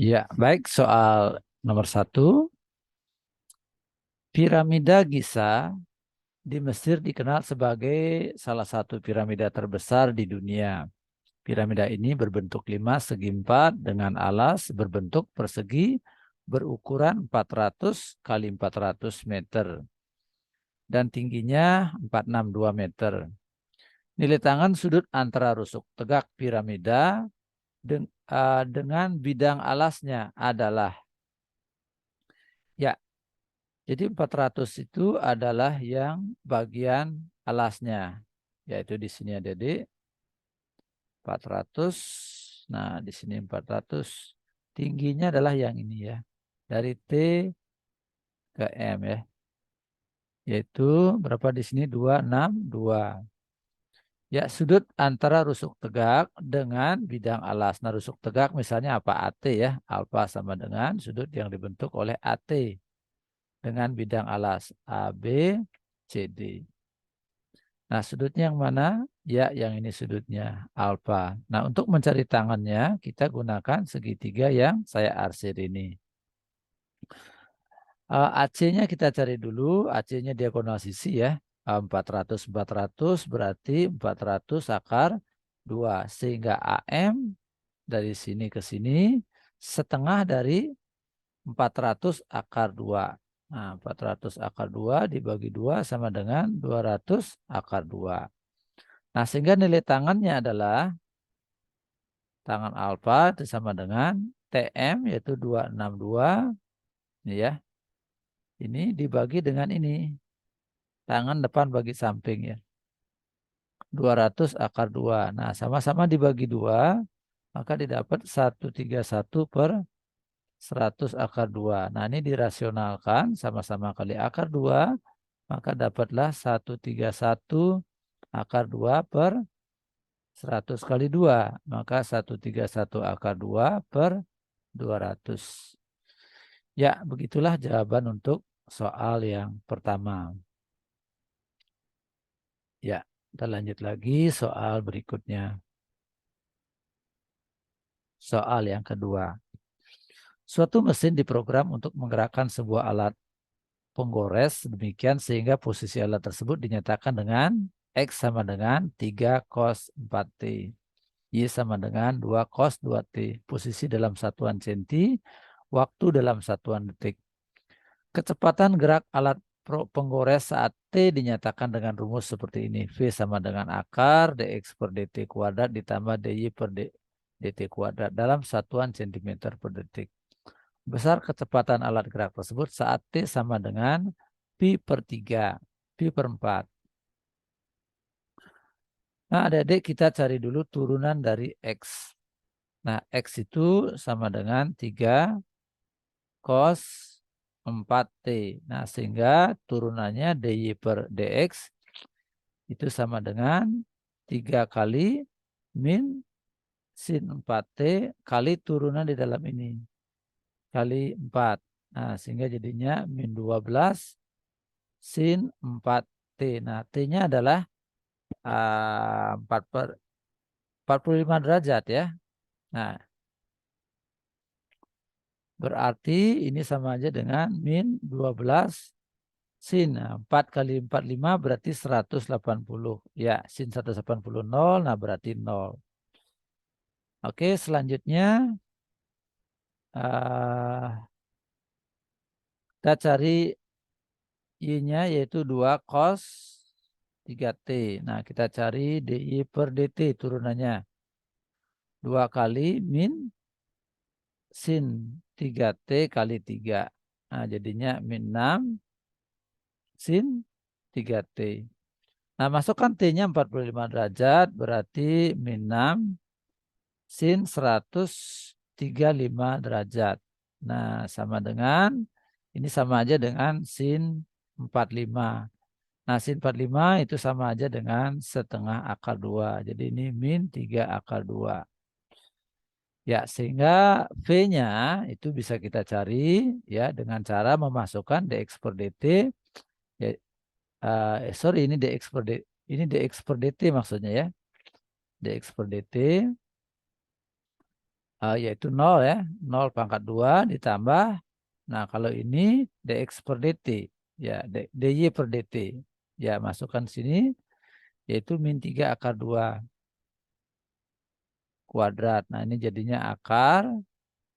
Ya, baik. Soal nomor 1. Piramida Giza di Mesir dikenal sebagai salah satu piramida terbesar di dunia. Piramida ini berbentuk 5 segi 4 dengan alas berbentuk persegi berukuran 400 kali 400 meter dan tingginya 462 meter. Nilai tangan sudut antara rusuk tegak piramida dengan bidang alasnya adalah, ya, jadi 400 itu adalah yang bagian alasnya, yaitu di sini ada 400. Nah, di sini 400. Tingginya adalah yang ini ya. Dari T ke M ya. Yaitu berapa di sini? 262. Ya, sudut antara rusuk tegak dengan bidang alas. Nah, rusuk tegak misalnya apa? AT ya. Alfa sama dengan sudut yang dibentuk oleh AT dengan bidang alas AB, CD. Nah, sudutnya yang mana? Ya, yang ini sudutnya alfa. Nah, untuk mencari tangannya, kita gunakan segitiga yang saya arsir ini. AC-nya kita cari dulu. AC-nya diagonal sisi ya. 400 berarti 400 akar 2. Sehingga AM dari sini ke sini setengah dari 400 akar 2. Nah, 400 akar 2 dibagi 2 sama dengan 200 akar 2. Nah, sehingga nilai tangannya adalah tangan alfa itu sama dengan TM yaitu 262. Ini ya. Ini dibagi dengan ini. Tangan depan bagi samping ya. 200 akar 2. Nah, sama-sama dibagi 2, maka didapat 131 per 100 akar 2. Nah, ini dirasionalkan sama-sama kali akar 2, maka dapatlah 131 akar 2 per 100 kali 2. Maka 131 akar 2 per 200. Ya, begitulah jawaban untuk soal yang pertama. Ya, kita lanjut lagi soal berikutnya. Soal yang kedua. Suatu mesin diprogram untuk menggerakkan sebuah alat penggores demikian sehingga posisi alat tersebut dinyatakan dengan X sama dengan 3 cos 4T. Y sama dengan 2 cos 2T. Posisi dalam satuan cm, waktu dalam satuan detik. Kecepatan gerak alat penggores saat T dinyatakan dengan rumus seperti ini. V sama dengan akar dx per dt kuadrat ditambah dy per dt kuadrat dalam satuan cm per detik. Besar kecepatan alat gerak tersebut saat T sama dengan pi per 3, pi per 4. Nah, adik-adik kita cari dulu turunan dari X. Nah, X itu sama dengan 3 cos 4T. Nah, sehingga turunannya dy per dx itu sama dengan 3 kali min sin 4T kali turunan di dalam ini. Kali 4. Nah, sehingga jadinya min 12 sin 4T. Nah, T-nya adalah 45 derajat ya. Nah, berarti ini sama aja dengan min 12 sin. Nah, 4 kali 45 berarti 180. Ya, sin 180 0, nah berarti 0. Oke, selanjutnya kita cari Y-nya yaitu 2 cos 3T. Nah, kita cari dy per dt turunannya. 2 kali min sin 3T kali 3. Nah, jadinya min 6 sin 3T. Nah, masukkan T-nya 45 derajat, berarti min 6 sin 135 derajat. Nah, sama dengan, ini sama aja dengan sin 45. Nah, sin 45 itu sama aja dengan setengah akar 2. Jadi ini min 3 akar 2. Ya, sehingga V-nya itu bisa kita cari ya dengan cara memasukkan dx per dt. Ya, sorry, ini dx per dt, ini dx per dt maksudnya ya. Dx per dt yaitu 0 ya. 0 pangkat 2 ditambah. Nah, kalau ini dx per dt. Ya, dy per dt. Ya, masukkan sini. Yaitu min 3 akar 2 kuadrat. Nah, ini jadinya akar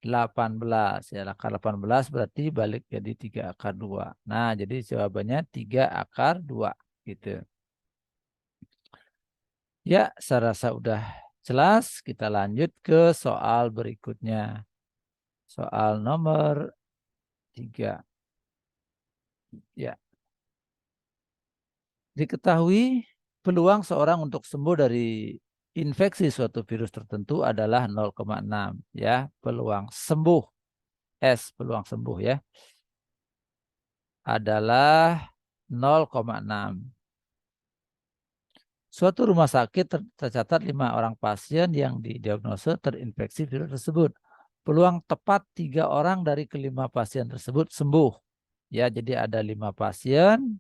18. Ya, akar 18 berarti balik jadi 3 akar 2. Nah, jadi jawabannya 3 akar 2. Gitu. Ya, saya rasa udah jelas. Kita lanjut ke soal berikutnya. Soal nomor 3. Ya, diketahui peluang seorang untuk sembuh dari infeksi suatu virus tertentu adalah 0,6. Ya, peluang sembuh. Peluang sembuh ya. Adalah 0,6. Suatu rumah sakit tercatat 5 orang pasien yang didiagnosa terinfeksi virus tersebut. Peluang tepat 3 orang dari kelima pasien tersebut sembuh. Ya, jadi ada 5 pasien,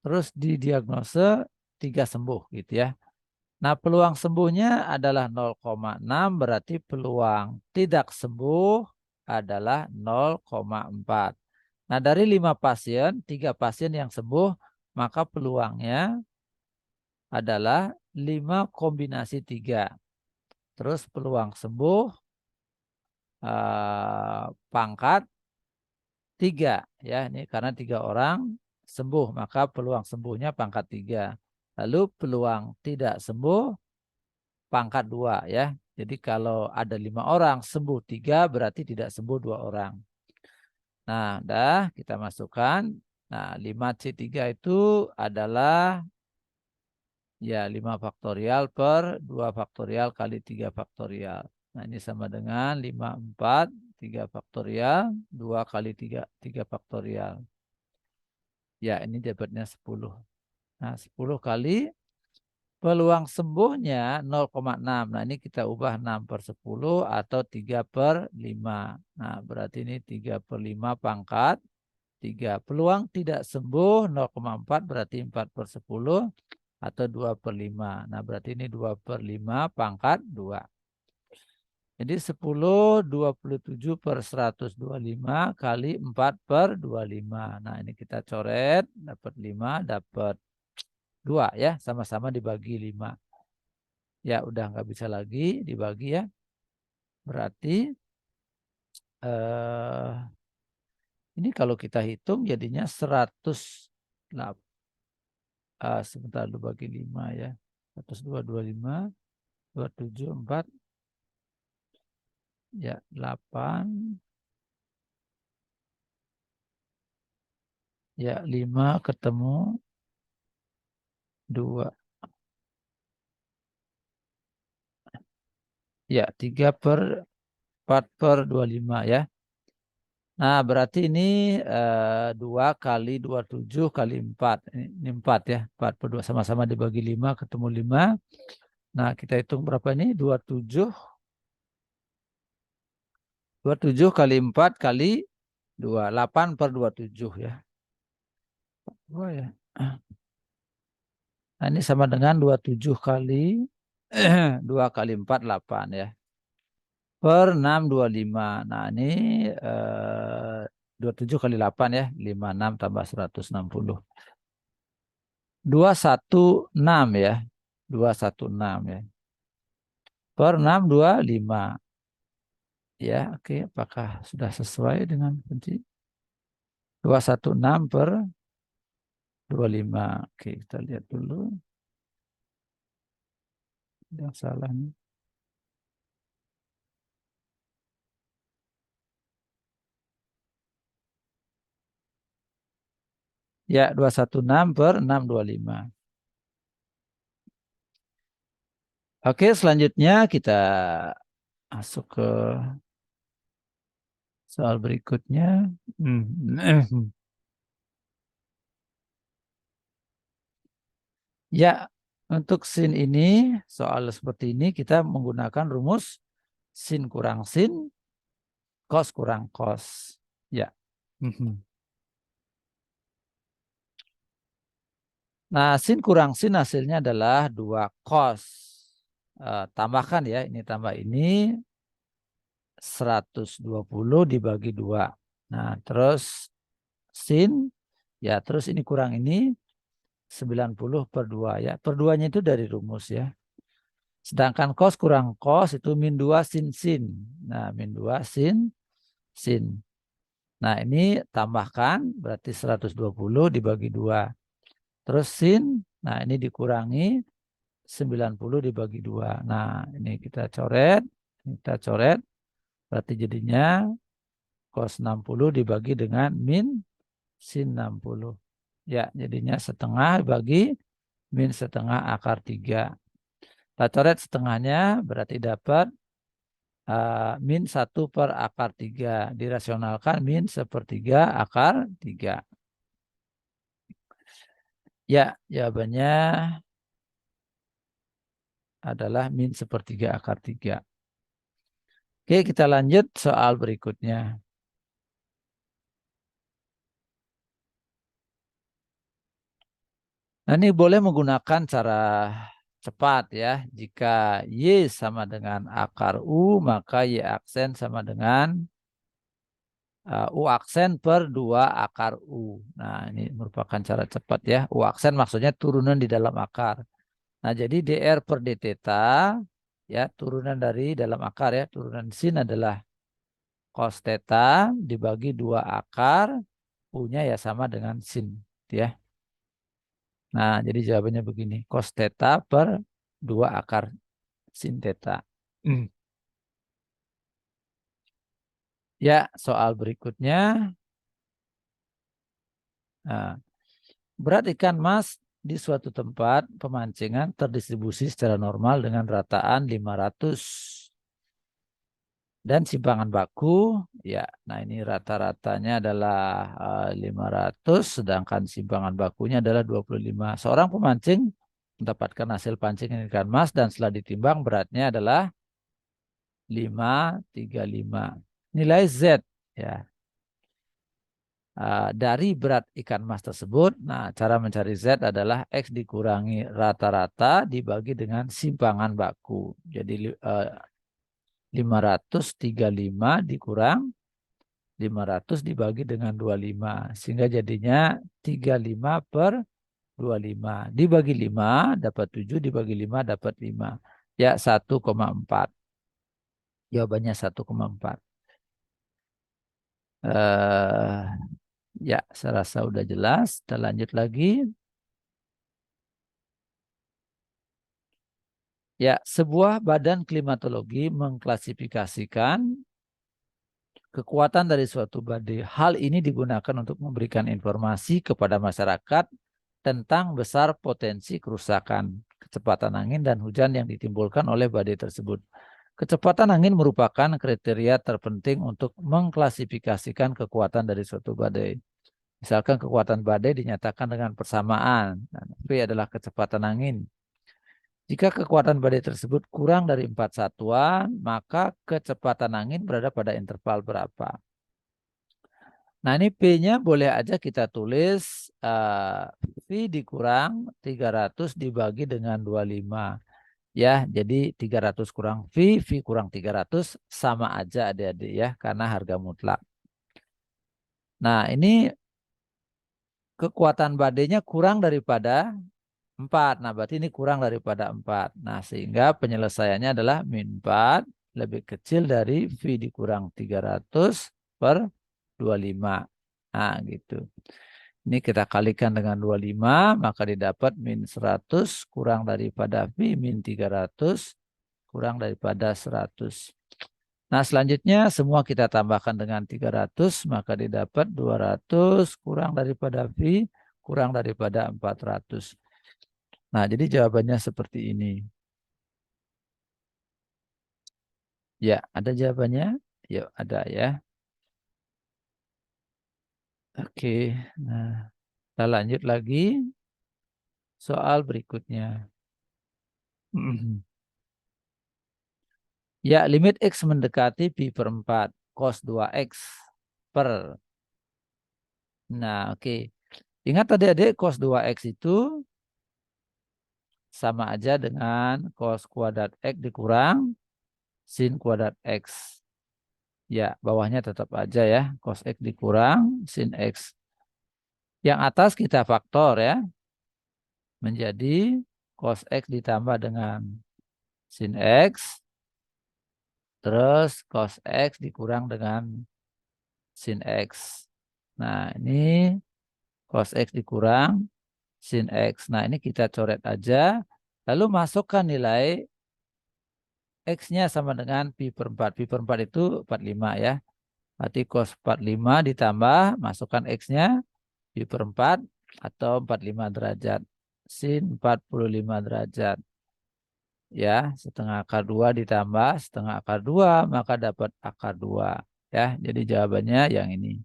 terus didiagnosa 3 sembuh gitu ya. Nah, peluang sembuhnya adalah 0,6, berarti peluang tidak sembuh adalah 0,4. Nah, dari 5 pasien, 3 pasien yang sembuh, maka peluangnya adalah 5 kombinasi 3. Terus peluang sembuh pangkat 3. Ya, ini karena 3 orang sembuh, maka peluang sembuhnya pangkat 3. Lalu peluang tidak sembuh pangkat 2 ya. Jadi kalau ada 5 orang sembuh 3 berarti tidak sembuh 2 orang. Nah, dah kita masukkan. Nah, 5C3 itu adalah ya 5 faktorial per 2 faktorial kali 3 faktorial. Nah, ini sama dengan 54, 3 faktorial, 2 kali 3 faktorial. Ya, ini dapatnya 10. Nah, 10 kali peluang sembuhnya 0,6. Nah, ini kita ubah 6 per 10 atau 3 per 5. Nah, berarti ini 3 per 5 pangkat 3. Peluang tidak sembuh 0,4 berarti 4 per 10 atau 2 per 5. Nah, berarti ini 2 per 5 pangkat 2. Jadi 10, 27 per 125 kali 4 per 25. Nah, ini kita coret, dapat 5, dapat 2 ya, sama-sama dibagi 5. Ya, udah nggak bisa lagi dibagi ya. Berarti ini kalau kita hitung jadinya 100. Sebentar dulu bagi 5 ya. 102, 25, 27, 4. Ya, 8. Ya, 5 ketemu 2. Ya, 3 per 4 per 25 ya. Nah, berarti ini 2 kali 27 kali 4. Ini 4 ya. 4 per 2 sama-sama dibagi 5 ketemu 5. Nah, kita hitung berapa ini? 27. 27 kali 4 kali 2. 8 per 27 ya. 2 ya. Nah, ini sama dengan 27 kali 2 kali 4, 8 ya. Per 6, 25. Nah, ini 27 kali 8 ya. 56 tambah 160. 216 ya. 216 ya. Per 6, 25. Ya, oke. Apakah sudah sesuai dengan kunci? 216 per 25. Oke, kita lihat dulu. Yang salah nih. Ya, 216 per 625. Oke, selanjutnya kita masuk ke soal berikutnya. Ya, untuk sin ini, soal seperti ini kita menggunakan rumus sin kurang sin, cos kurang cos. Ya. Nah, sin kurang sin hasilnya adalah 2 cos. tambahkan ya, ini tambah ini 120 dibagi 2. Nah, terus sin, ya terus ini kurang ini 90 per 2 ya. Per 2-nya itu dari rumus ya. Sedangkan cos kurang cos itu min 2 sin sin. Nah, min 2 sin sin. Nah, ini tambahkan berarti 120 dibagi 2. Terus sin, nah ini dikurangi 90 dibagi 2. Nah, ini kita coret. Kita coret. Berarti jadinya cos 60 dibagi dengan min sin 60. Ya, jadinya setengah bagi min setengah akar 3. Kita coret setengahnya berarti dapat min 1 per akar 3. Dirasionalkan min 1/3 akar 3. Ya, jawabannya adalah min 1/3 akar 3. Oke, kita lanjut soal berikutnya. Nah, ini boleh menggunakan cara cepat ya. Jika Y sama dengan akar U, maka Y aksen sama dengan U aksen per 2 akar U. Nah, ini merupakan cara cepat ya. U aksen maksudnya turunan di dalam akar. Nah, jadi dr per d theta ya, turunan dari dalam akar ya. Turunan sin adalah cos theta dibagi 2 akar. U-nya ya sama dengan sin ya. Nah, jadi jawabannya begini. Cos theta per 2 akar sin theta. Ya, soal berikutnya. Nah, berat ikan mas di suatu tempat pemancingan terdistribusi secara normal dengan rataan 500. Dan simpangan baku, ya, nah ini rata-ratanya adalah 500, sedangkan simpangan bakunya adalah 25. Seorang pemancing mendapatkan hasil pancingan ikan mas dan setelah ditimbang beratnya adalah 535. Nilai Z ya dari berat ikan mas tersebut. Nah, cara mencari Z adalah X dikurangi rata-rata dibagi dengan simpangan baku. Jadi 535 dikurang 500 dibagi dengan 25. Sehingga jadinya 35 per 25. Dibagi 5 dapat 7, dibagi 5 dapat 5. Ya, 1,4. Jawabannya 1,4. Ya, saya rasa udah jelas. Kita lanjut lagi. Ya, sebuah badan klimatologi mengklasifikasikan kekuatan dari suatu badai. Hal ini digunakan untuk memberikan informasi kepada masyarakat tentang besar potensi kerusakan, kecepatan angin dan hujan yang ditimbulkan oleh badai tersebut. Kecepatan angin merupakan kriteria terpenting untuk mengklasifikasikan kekuatan dari suatu badai. Misalkan kekuatan badai dinyatakan dengan persamaan. V adalah kecepatan angin. Jika kekuatan badai tersebut kurang dari 4 satuan, maka kecepatan angin berada pada interval berapa? Nah, ini P-nya boleh aja kita tulis V dikurang 300 dibagi dengan 25. Ya, jadi 300 kurang V, V kurang 300 sama aja adik-adik ya, karena harga mutlak. Nah, ini kekuatan badainya kurang daripada 4. Nah, berarti ini kurang daripada 4. Nah, sehingga penyelesaiannya adalah min 4 lebih kecil dari V dikurang 300 per 25. Nah, gitu. Ini kita kalikan dengan 25, maka didapat min 100 kurang daripada V min 300 kurang daripada 100. Nah, selanjutnya semua kita tambahkan dengan 300, maka didapat 200 kurang daripada V kurang daripada 400. Nah, jadi jawabannya seperti ini. Ya, ada jawabannya? Yuk, ada ya. Oke, nah kita lanjut lagi soal berikutnya. Ya, limit X mendekati pi per 4, cos 2X per. Nah, oke. Ingat adik-adik, cos 2X itu sama aja dengan cos kuadrat X dikurang sin kuadrat X. Ya, bawahnya tetap aja ya. Cos X dikurang sin X. Yang atas kita faktor ya. Menjadi cos X ditambah dengan sin X. Terus cos X dikurang dengan sin X. Nah, ini cos X dikurang sin X. Nah, ini kita coret aja. Lalu masukkan nilai X-nya sama dengan pi per 4. Pi per 4 itu 45 ya. Berarti cos 45 ditambah, masukkan X-nya, pi per 4 atau 45 derajat. Sin 45 derajat. Ya, setengah akar 2 ditambah setengah akar 2, maka dapat akar 2. Ya, jadi jawabannya yang ini.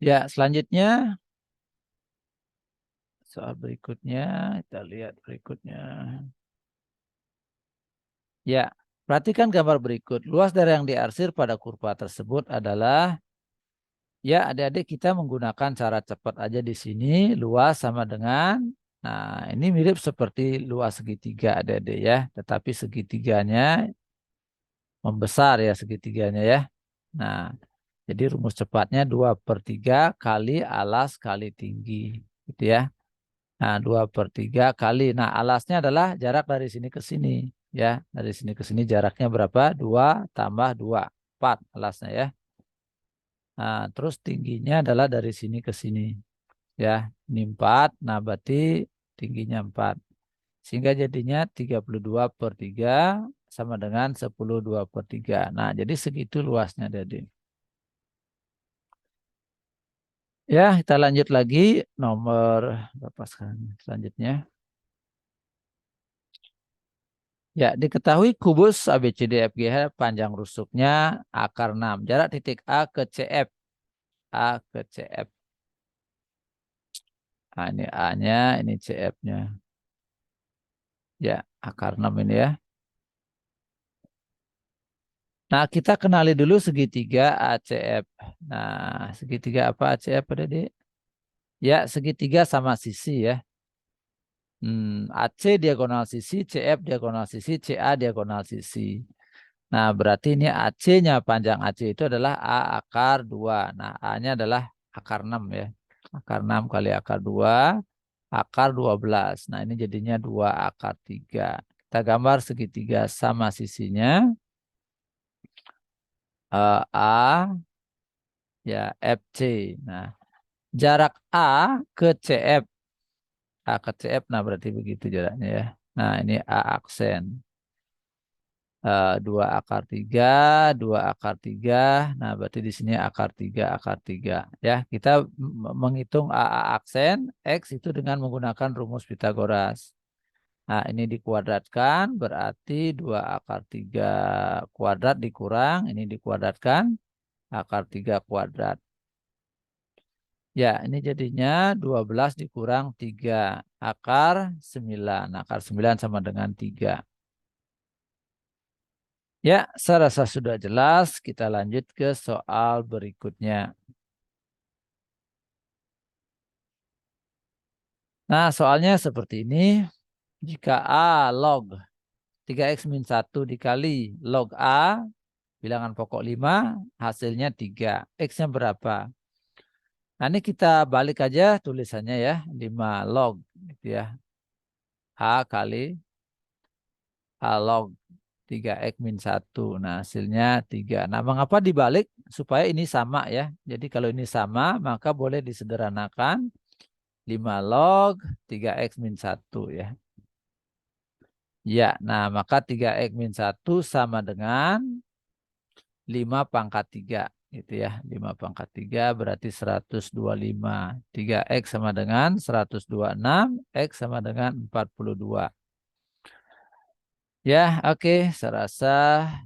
Ya, selanjutnya soal berikutnya, kita lihat berikutnya. Ya, perhatikan gambar berikut. Luas daerah yang diarsir pada kurva tersebut adalah, ya adik-adik kita menggunakan cara cepat aja di sini. Luas sama dengan, nah ini mirip seperti luas segitiga adik-adik ya. Tetapi segitiganya membesar ya segitiganya ya. Nah, jadi rumus cepatnya 2/3 kali alas kali tinggi. Gitu ya. Nah, 2/3 kali. Nah, alasnya adalah jarak dari sini ke sini. Ya, dari sini ke sini jaraknya berapa? 2 tambah 2. 4 alasnya ya. Nah, terus tingginya adalah dari sini ke sini. Ya, ini 4. Nah, berarti tingginya 4. Sehingga jadinya 32/3 sama dengan 10 2/3. Nah, jadi segitu luasnya jadi. Ya, kita lanjut lagi nomor berapa sekarang selanjutnya. Ya, diketahui kubus ABCDFGH panjang rusuknya akar 6. Jarak titik A ke CF. A ke CF. Nah, ini A-nya, ini CF-nya. Ya, akar 6 ini ya. Nah, kita kenali dulu segitiga ACF. Nah, segitiga apa ACF pada di? Ya, segitiga sama sisi ya. AC diagonal sisi, CF diagonal sisi, CA diagonal sisi. Nah, berarti ini AC-nya, panjang AC itu adalah A akar 2. Nah, A-nya adalah akar 6 ya. Akar 6 kali akar 2, akar 12. Nah, ini jadinya 2 akar 3. Kita gambar segitiga sama sisinya. A ya FC. Nah, jarak A ke CF. A ke CF, nah berarti begitu jaraknya ya. Nah, ini A aksen. 2 akar 3, 2 akar 3. Nah, berarti di sini akar 3, akar 3. Ya, kita menghitung AA aksen X itu dengan menggunakan rumus Pitagoras. Nah, ini dikuadratkan, berarti 2 akar 3 kuadrat dikurang, ini dikuadratkan, akar 3 kuadrat. Ya, ini jadinya 12 dikurang 3, akar 9. Akar 9 sama dengan 3. Ya, saya rasa sudah jelas. Kita lanjut ke soal berikutnya. Nah, soalnya seperti ini. Jika A log 3x min 1 dikali log A, bilangan pokok 5, hasilnya 3. X-nya berapa? Nah, ini kita balik aja tulisannya ya. 5 log gitu ya. A kali A log 3x min 1. Nah, hasilnya 3. Nah, mengapa dibalik? Supaya ini sama ya. Jadi kalau ini sama, maka boleh disederhanakan 5 log 3x min 1 ya. Ya, nah maka 3x min 1 sama dengan 5 pangkat 3. Gitu ya. 5 pangkat 3 berarti 125. 3x sama dengan 126. X sama dengan 42. Ya, oke. Saya rasa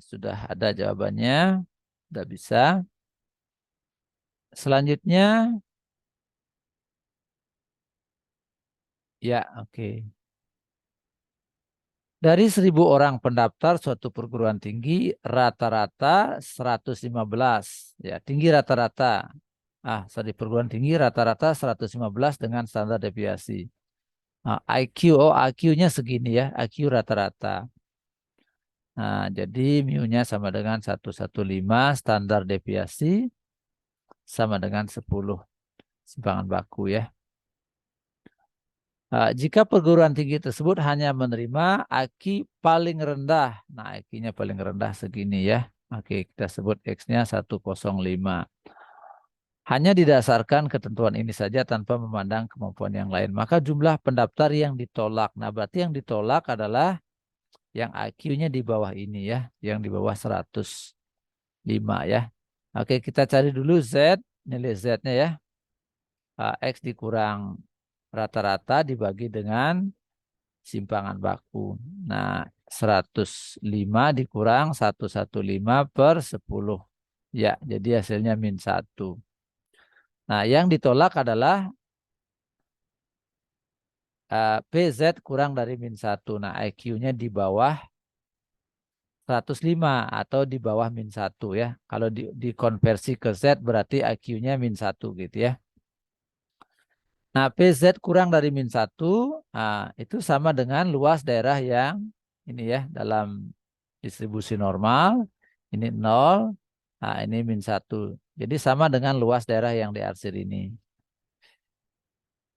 sudah ada jawabannya. Sudah bisa. Selanjutnya, ya oke. Dari 1.000 orang pendaftar suatu perguruan tinggi, rata-rata 115. Ya, tinggi rata-rata. Sorry, perguruan tinggi rata-rata 115 dengan standar deviasi. Nah, IQ, IQ-nya segini ya, IQ rata-rata. Nah, jadi mu-nya sama dengan 115, standar deviasi sama dengan 10 simpangan baku ya. Jika perguruan tinggi tersebut hanya menerima IQ paling rendah, nah IQ-nya paling rendah segini ya. Oke, kita sebut X-nya 105. Hanya didasarkan ketentuan ini saja tanpa memandang kemampuan yang lain. Maka jumlah pendaftar yang ditolak. Nah, berarti yang ditolak adalah yang IQ-nya di bawah ini ya, yang di bawah 105 ya. Oke, kita cari dulu Z, nilai Z-nya ya. X dikurang rata-rata dibagi dengan simpangan baku. Nah, 105 dikurang 115/10. Ya, jadi hasilnya -1. Nah, yang ditolak adalah PZ kurang dari -1. Nah, IQ-nya di bawah 105 atau di bawah -1 ya. Kalau dikonversi ke Z berarti IQ-nya -1 gitu ya. Nah, PZ kurang dari -1 itu sama dengan luas daerah yang ini ya dalam distribusi normal. Ini 0, nah ini -1. Jadi sama dengan luas daerah yang diarsir ini.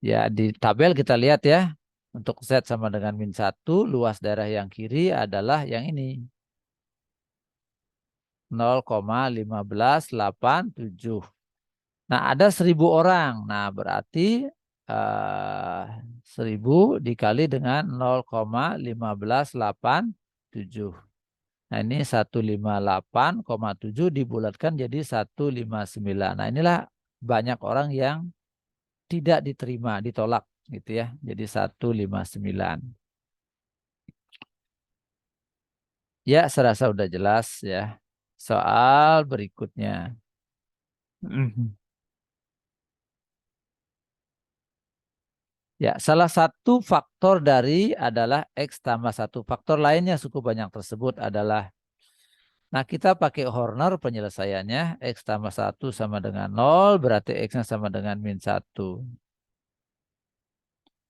Ya, di tabel kita lihat ya. Untuk Z sama dengan -1, luas daerah yang kiri adalah yang ini. 0,1587. Nah, ada 1.000 orang. Nah, berarti 1.000 dikali dengan 0,1587. Nah, ini 158,7 dibulatkan jadi 159. Nah, inilah banyak orang yang tidak diterima, ditolak gitu ya. Jadi 159. Ya, serasa udah jelas ya. Soal berikutnya. Ya, salah satu faktor dari adalah X tambah 1. Faktor lainnya suku banyak tersebut adalah, nah kita pakai Horner penyelesaiannya, X tambah 1 sama dengan 0, berarti X-nya sama dengan -1.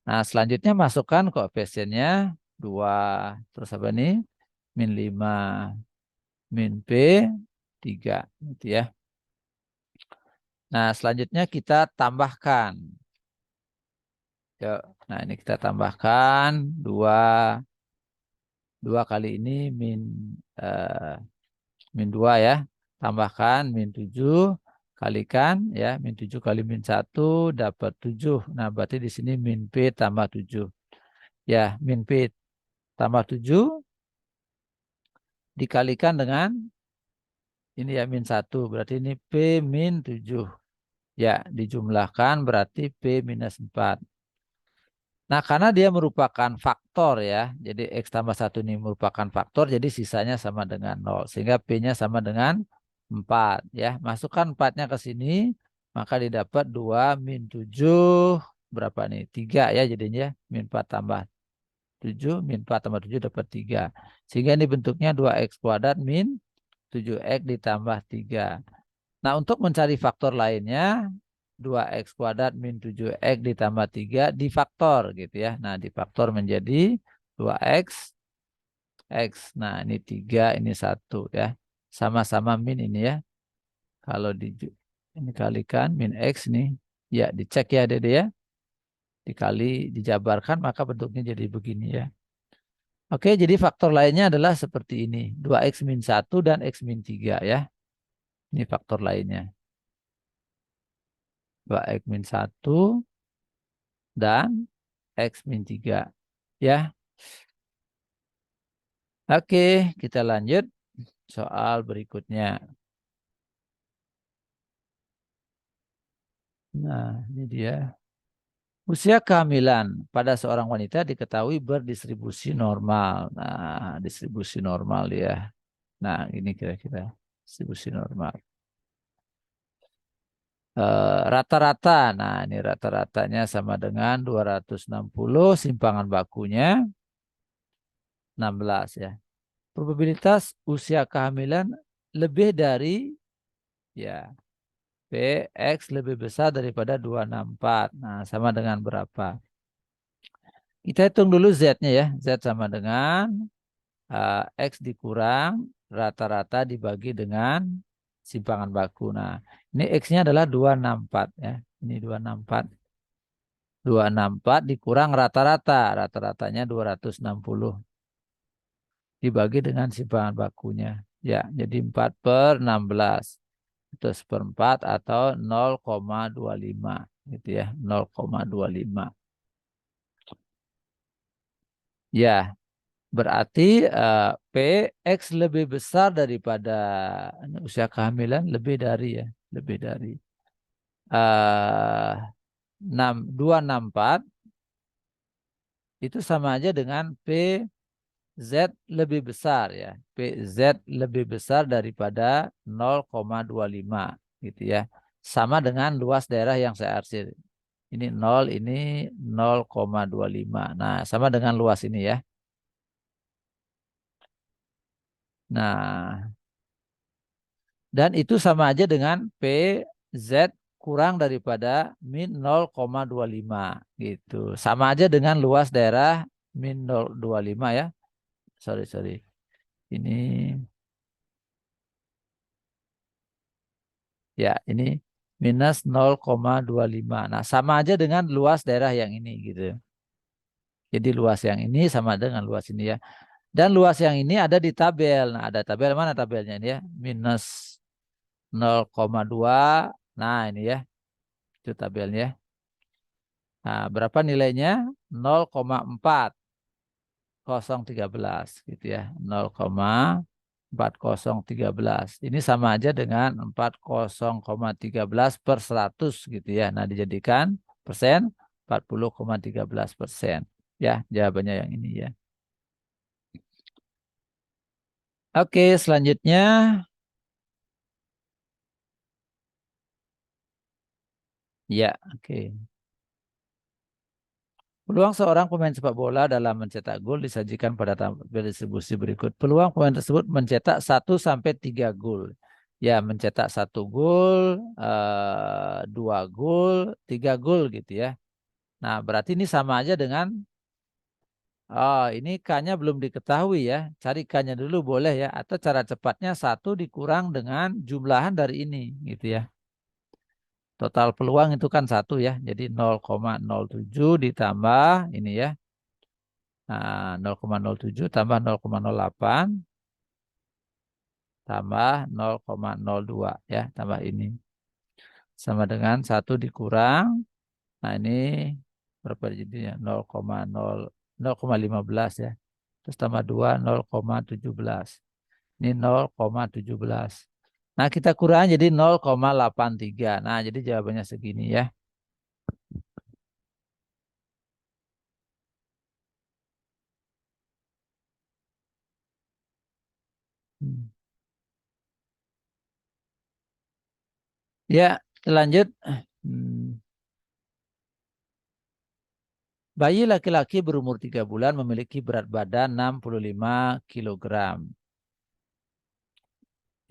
Nah, selanjutnya masukkan koefisiennya 2. Terus apa nih? -5, -P, 3. Gitu ya. Nah, selanjutnya kita tambahkan. Yuk. Nah, ini kita tambahkan 2 kali ini -2 ya. Tambahkan -7 kalikan ya. -7 kali -1 dapat 7. Nah, berarti di sini -P tambah 7. Ya, -P tambah 7 dikalikan dengan ini ya -1. Berarti ini P -7. Ya, dijumlahkan berarti P -4. Nah, karena dia merupakan faktor ya, jadi X tambah 1 ini merupakan faktor, jadi sisanya sama dengan 0. Sehingga P-nya sama dengan 4 ya. Masukkan 4-nya ke sini, maka didapat 2 -7, berapa nih? 3 ya jadinya, -4 tambah 7, -4 tambah 7 dapat 3. Sehingga ini bentuknya 2X kuadrat -7X ditambah 3. Nah, untuk mencari faktor lainnya, 2X kuadrat -7X ditambah 3 difaktor gitu ya. Nah, difaktor menjadi 2X, X. Nah, ini 3, ini 1 ya. Sama-sama min ini ya. Kalau ini kalikan min X nih. Ya, dicek ya Dede ya. Dikali, dijabarkan, maka bentuknya jadi begini ya. Oke, jadi faktor lainnya adalah seperti ini. 2X-1 dan X-3 ya. Ini faktor lainnya. 2X-1 dan X-3. Ya. Oke, kita lanjut soal berikutnya. Nah, ini dia. Usia kehamilan pada seorang wanita diketahui berdistribusi normal. Nah, distribusi normal ya. Nah, ini kira-kira distribusi normal. Rata-rata, nah ini rata-ratanya sama dengan 260, simpangan bakunya 16 ya. Probabilitas usia kehamilan lebih dari ya Px lebih besar daripada 264. Nah, sama dengan berapa? Kita hitung dulu Z-nya ya. Z sama dengan X dikurang rata-rata dibagi dengan simpangan baku. Nah, ini X-nya adalah 264 ya. Ini 264. 264 dikurang rata-rata. Rata-ratanya 260. Dibagi dengan simpangan bakunya. Ya, jadi 4/16. Itu seperempat atau 0,25 gitu ya. 0,25. Ya, berarti P X lebih besar daripada usia kehamilan lebih dari ya, lebih dari 264 itu sama aja dengan P Z lebih besar ya. PZ lebih besar daripada 0,25 gitu ya. Sama dengan luas daerah yang saya arsir. Ini 0, ini 0,25. Nah, sama dengan luas ini ya. Nah, dan itu sama aja dengan PZ kurang daripada min 0,25 gitu. Sama aja dengan luas daerah min 0,25 ya. Sorry, sorry. Ini ya, ini minus 0,25. Nah, sama aja dengan luas daerah yang ini gitu. Jadi luas yang ini sama dengan luas ini ya. Dan luas yang ini ada di tabel. Nah, ada tabel mana tabelnya ini ya? Minus 0,2. Nah, ini ya. Itu tabelnya. Nah, berapa nilainya? 0,4013 gitu ya. 0,4013. Ini sama aja dengan 40,13/100 gitu ya. Nah, dijadikan persen 40,13%. Ya, jawabannya yang ini ya. Oke, selanjutnya ya, oke. Peluang seorang pemain sepak bola dalam mencetak gol disajikan pada tabel distribusi berikut. Peluang pemain tersebut mencetak 1 sampai 3 gol. Ya, mencetak 1 gol, 2 gol, 3 gol gitu ya. Nah, berarti ini sama aja dengan, ini K-nya belum diketahui ya. Cari K-nya dulu boleh ya. Atau cara cepatnya 1 dikurang dengan jumlahan dari ini gitu ya. Total peluang itu kan 1 ya. Jadi 0,07 ditambah ini ya. Nah, 0,07 tambah 0,08 tambah 0,02 ya. Tambah ini. Sama dengan 1 dikurang. Nah, ini berapa jadinya? 0,15 ya. Terus tambah 2, 0,17. Ini 0,17. Nah, kita kurang jadi 0,83. Nah, jadi jawabannya segini ya. Hmm. Ya, lanjut. Hmm. Bayi laki-laki berumur 3 bulan memiliki berat badan 65 kilogram.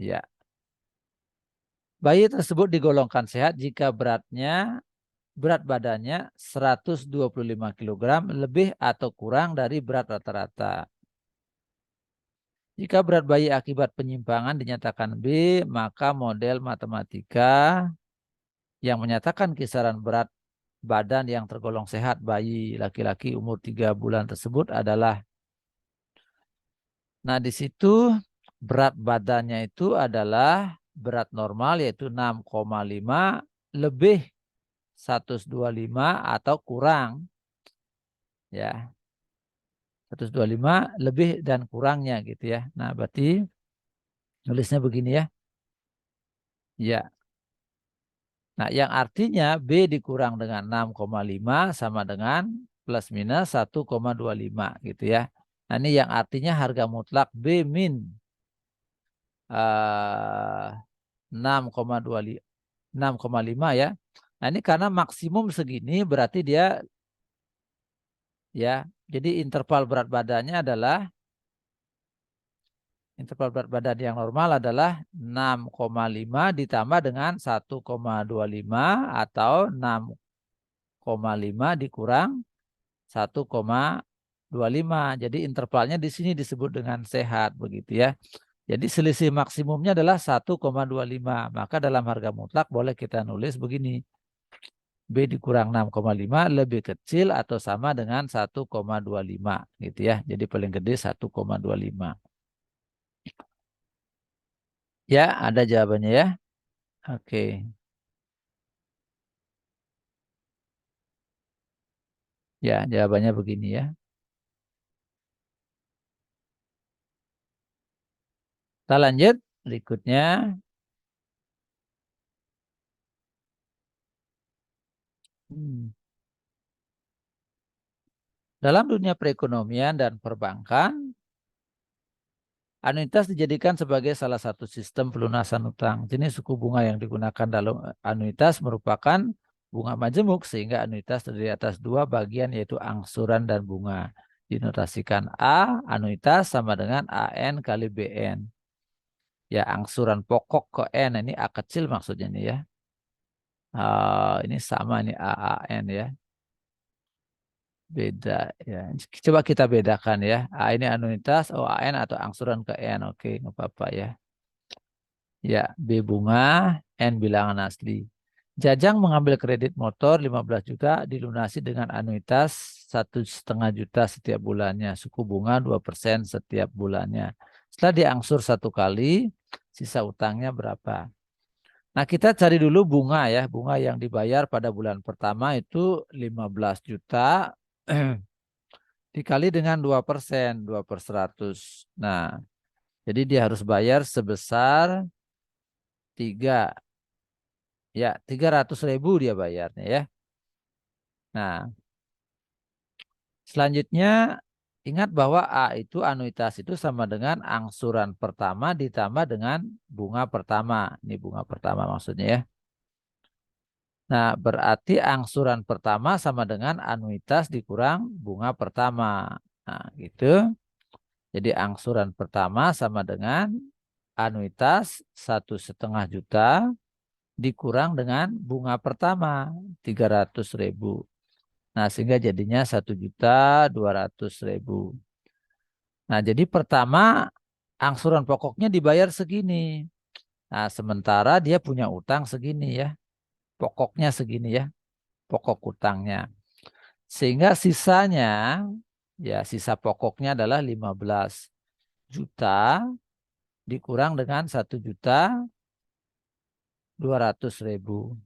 Ya. Bayi tersebut digolongkan sehat jika berat badannya 125 kilogram lebih atau kurang dari berat rata-rata. Jika berat bayi akibat penyimpangan dinyatakan B, maka model matematika yang menyatakan kisaran berat badan yang tergolong sehat bayi laki-laki umur 3 bulan tersebut adalah. Nah, di situ berat badannya itu adalah berat normal yaitu 6,5 lebih 125 atau kurang ya. 125 lebih dan kurangnya gitu ya. Nah, berarti nulisnya begini ya. Ya. Nah, yang artinya B dikurang dengan 6,5 sama dengan plus minus 1,25 gitu ya. Nah, ini yang artinya harga mutlak B min 6,25 6,5 ya. Nah, ini karena maksimum segini berarti dia ya. Jadi interval berat badannya adalah interval berat badan yang normal adalah 6,5 ditambah dengan 1,25 atau 6,5 dikurang 1,25. Jadi intervalnya di sini disebut dengan sehat begitu ya. Jadi selisih maksimumnya adalah 1,25. Maka dalam harga mutlak boleh kita nulis begini. B dikurang 6,5 lebih kecil atau sama dengan 1,25 gitu ya. Jadi paling gede 1,25. Ya, ada jawabannya ya. Oke. Ya, jawabannya begini ya. Kita lanjut berikutnya. Dalam dunia perekonomian dan perbankan, anuitas dijadikan sebagai salah satu sistem pelunasan utang. Jenis suku bunga yang digunakan dalam anuitas merupakan bunga majemuk sehingga anuitas terdiri atas dua bagian yaitu angsuran dan bunga. Dinotasikan A, anuitas sama dengan AN kali BN. Ya, angsuran pokok ke N, ini A kecil maksudnya nih ya. Ini sama nih AAN ya. Beda ya. Coba kita bedakan ya. A ini anuitas, OAN atau angsuran ke N. Oke, nggak apa-apa ya. Ya, B bunga, N bilangan asli. Jajang mengambil kredit motor 15 juta dilunasi dengan anuitas 1,5 juta setiap bulannya. Suku bunga 2% setiap bulannya. Setelah diangsur satu kali, sisa utangnya berapa? Nah, kita cari dulu bunga ya. Bunga yang dibayar pada bulan pertama itu 15 juta dikali dengan 2%, 2/100. Nah, jadi dia harus bayar sebesar 300.000 dia bayarnya ya. Nah, selanjutnya ingat bahwa A itu anuitas itu sama dengan angsuran pertama ditambah dengan bunga pertama. Ini bunga pertama maksudnya ya. Nah, berarti angsuran pertama sama dengan anuitas dikurang bunga pertama. Nah, gitu. Jadi angsuran pertama sama dengan anuitas 1,5 juta dikurang dengan bunga pertama 300.000. Nah, sehingga jadinya 1,200.000. Nah, jadi pertama angsuran pokoknya dibayar segini. Nah, sementara dia punya utang segini ya. Pokoknya segini ya. Pokok utangnya. Sehingga sisanya, ya sisa pokoknya adalah 15 juta dikurang dengan 1,200.000.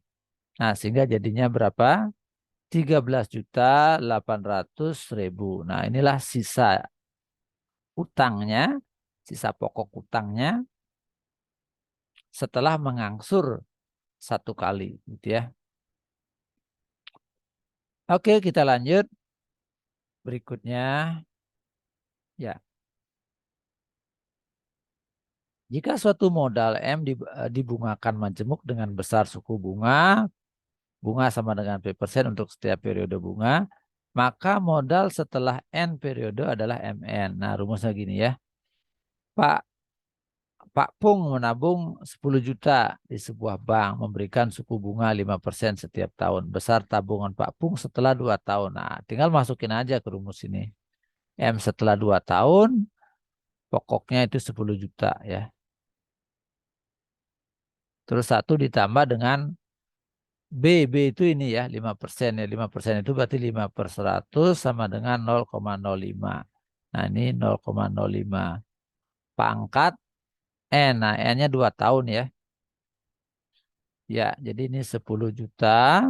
Nah, sehingga jadinya berapa? 13.800.000. Nah, inilah sisa utangnya, sisa pokok utangnya setelah mengangsur satu kali, gitu ya. Oke, kita lanjut berikutnya. Ya, jika suatu modal M dibungakan majemuk dengan besar suku bunga, bunga sama dengan P% untuk setiap periode bunga, maka modal setelah N periode adalah MN. Nah, rumusnya gini ya. Pak Pung menabung 10 juta di sebuah bank, memberikan suku bunga 5% setiap tahun. Besar tabungan Pak Pung setelah 2 tahun. Nah, tinggal masukin aja ke rumus ini. M setelah 2 tahun, pokoknya itu 10 juta ya. Terus 1 ditambah dengan B itu ini ya 5% ya. 5% itu berarti 5/100 sama dengan 0,05. Nah, ini 0,05. Pangkat N. Nah, N-nya 2 tahun ya. Ya, jadi ini 10 juta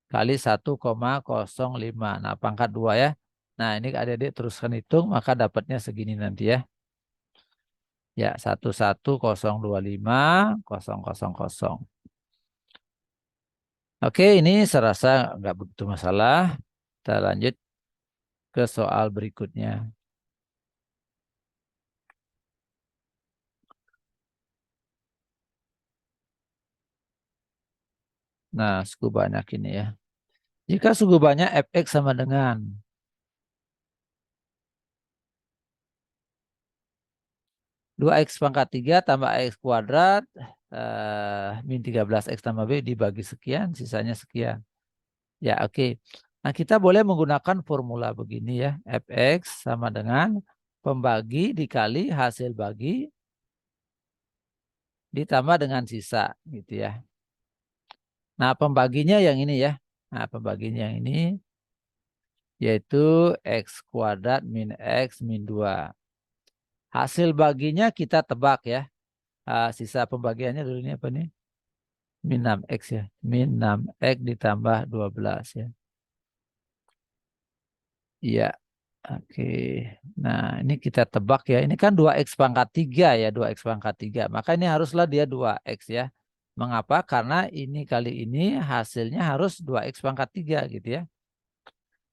kali 1,05. Nah, pangkat 2 ya. Nah, ini adik-adik teruskan hitung, maka dapatnya segini nanti ya. Ya, 11,025,000. Oke, ini saya rasa nggak begitu masalah. Kita lanjut ke soal berikutnya. Nah, suku banyak ini ya. Jika suku banyak fx sama dengan 2x pangkat 3 tambah x kuadrat min 13x tambah b dibagi sekian, sisanya sekian. Ya, oke. Nah, kita boleh menggunakan formula begini ya. Fx sama dengan pembagi dikali hasil bagi ditambah dengan sisa gitu ya. Nah, pembaginya yang ini ya. Nah, pembaginya yang ini yaitu x kuadrat min x min 2. Hasil baginya kita tebak ya. Sisa pembagiannya dulu ini apa nih? Min 6x ya. Min 6x ditambah 12 ya. Iya. Oke. Nah, ini kita tebak ya. Ini kan 2x pangkat 3 ya. 2x pangkat 3. Maka ini haruslah dia 2x ya. Mengapa? Karena ini kali ini hasilnya harus 2x pangkat 3 gitu ya.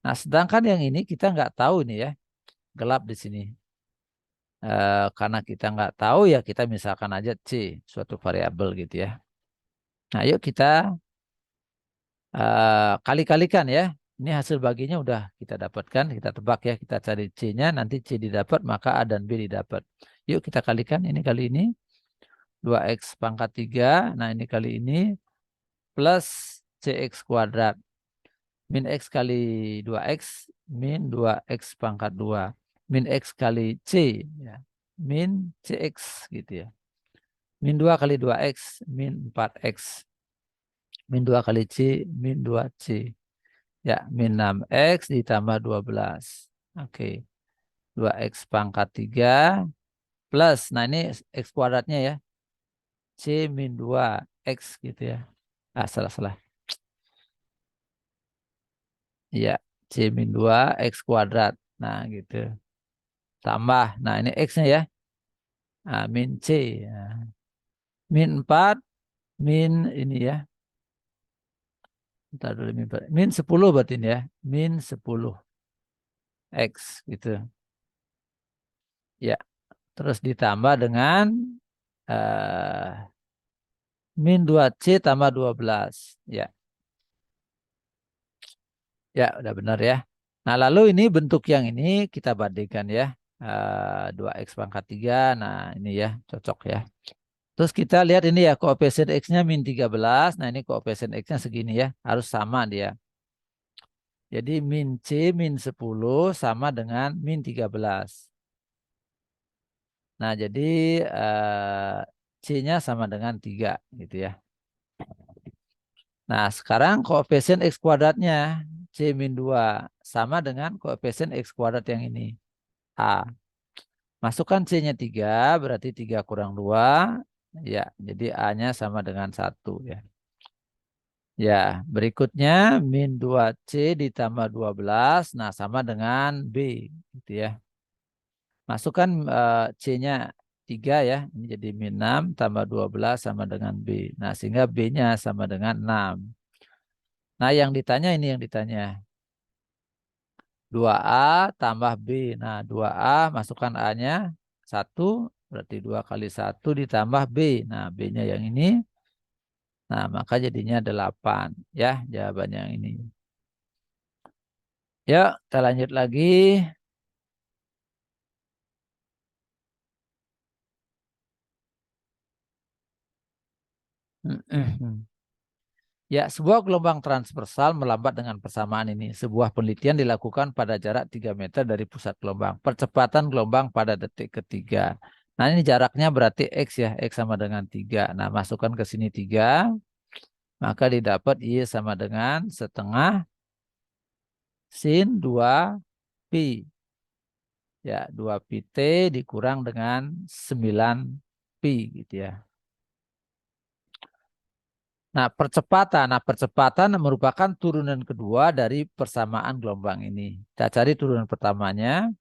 Nah, sedangkan yang ini kita nggak tahu ini ya. Gelap di sini. Karena kita nggak tahu ya kita misalkan aja C. Suatu variabel gitu ya. Nah, yuk kita kali-kalikan ya. Ini hasil baginya udah kita dapatkan, kita tebak ya, kita cari C-nya, nanti C didapat, maka A dan B didapat. Yuk kita kalikan, ini kali ini 2x pangkat 3, nah ini kali ini plus CX kuadrat. Min X kali 2X, min 2X pangkat 2. Min X kali C, ya. Min CX gitu ya. Min 2 kali 2X, min 4X. Min 2 kali C, min 2C. Ya, min 6x ditambah 12. Oke. 2x pangkat 3 plus. Nah, ini x kuadratnya ya. C min 2x gitu ya. Salah. Ya, C min 2 x kuadrat. Nah, gitu. Tambah. Nah, ini x-nya ya. Min C. Nah, min 4. Min ini ya. Bentar dulu min 4. Min 10 berarti ini ya. Min 10 x gitu. Ya. Terus ditambah dengan min 2C tambah 12. Ya, ya udah benar ya. Nah, lalu ini bentuk yang ini kita bandingkan ya. 2x pangkat 3. Nah, ini ya, cocok ya. Terus kita lihat ini ya, koefisien X-nya min 13. Nah, ini koefisien X-nya segini ya. Harus sama dia. Jadi min C min 10 sama dengan min 13. Nah, jadi C-nya sama dengan 3 gitu ya. Nah, sekarang koefisien X kuadratnya C min 2 sama dengan koefisien X kuadrat yang ini. A. Masukkan C-nya 3, berarti 3 kurang 2. Ya, jadi A-nya sama dengan 1 ya. Ya, berikutnya min 2C ditambah 12. Nah, sama dengan B. Gitu ya. Masukkan C-nya 3 ya. Ini jadi min 6 tambah 12 sama dengan B. Nah, sehingga B-nya sama dengan 6. Nah, yang ditanya ini yang ditanya. 2A tambah B. Nah, 2A masukkan A-nya 1. Berarti 2 kali 1 ditambah B. Nah, B-nya yang ini. Nah, maka jadinya 8. Ya, jawabannya yang ini. Yuk, kita lanjut lagi. Ya, sebuah gelombang transversal melambat dengan persamaan ini. Sebuah penelitian dilakukan pada jarak 3 meter dari pusat gelombang. Percepatan gelombang pada detik ketiga. Nah, ini jaraknya berarti X ya. X sama dengan 3. Nah, masukkan ke sini 3. Maka didapat Y sama dengan setengah sin 2 pi. Ya, 2 pi T dikurang dengan 9 pi gitu ya. Nah, percepatan merupakan turunan kedua dari persamaan gelombang ini. Kita cari turunan pertamanya,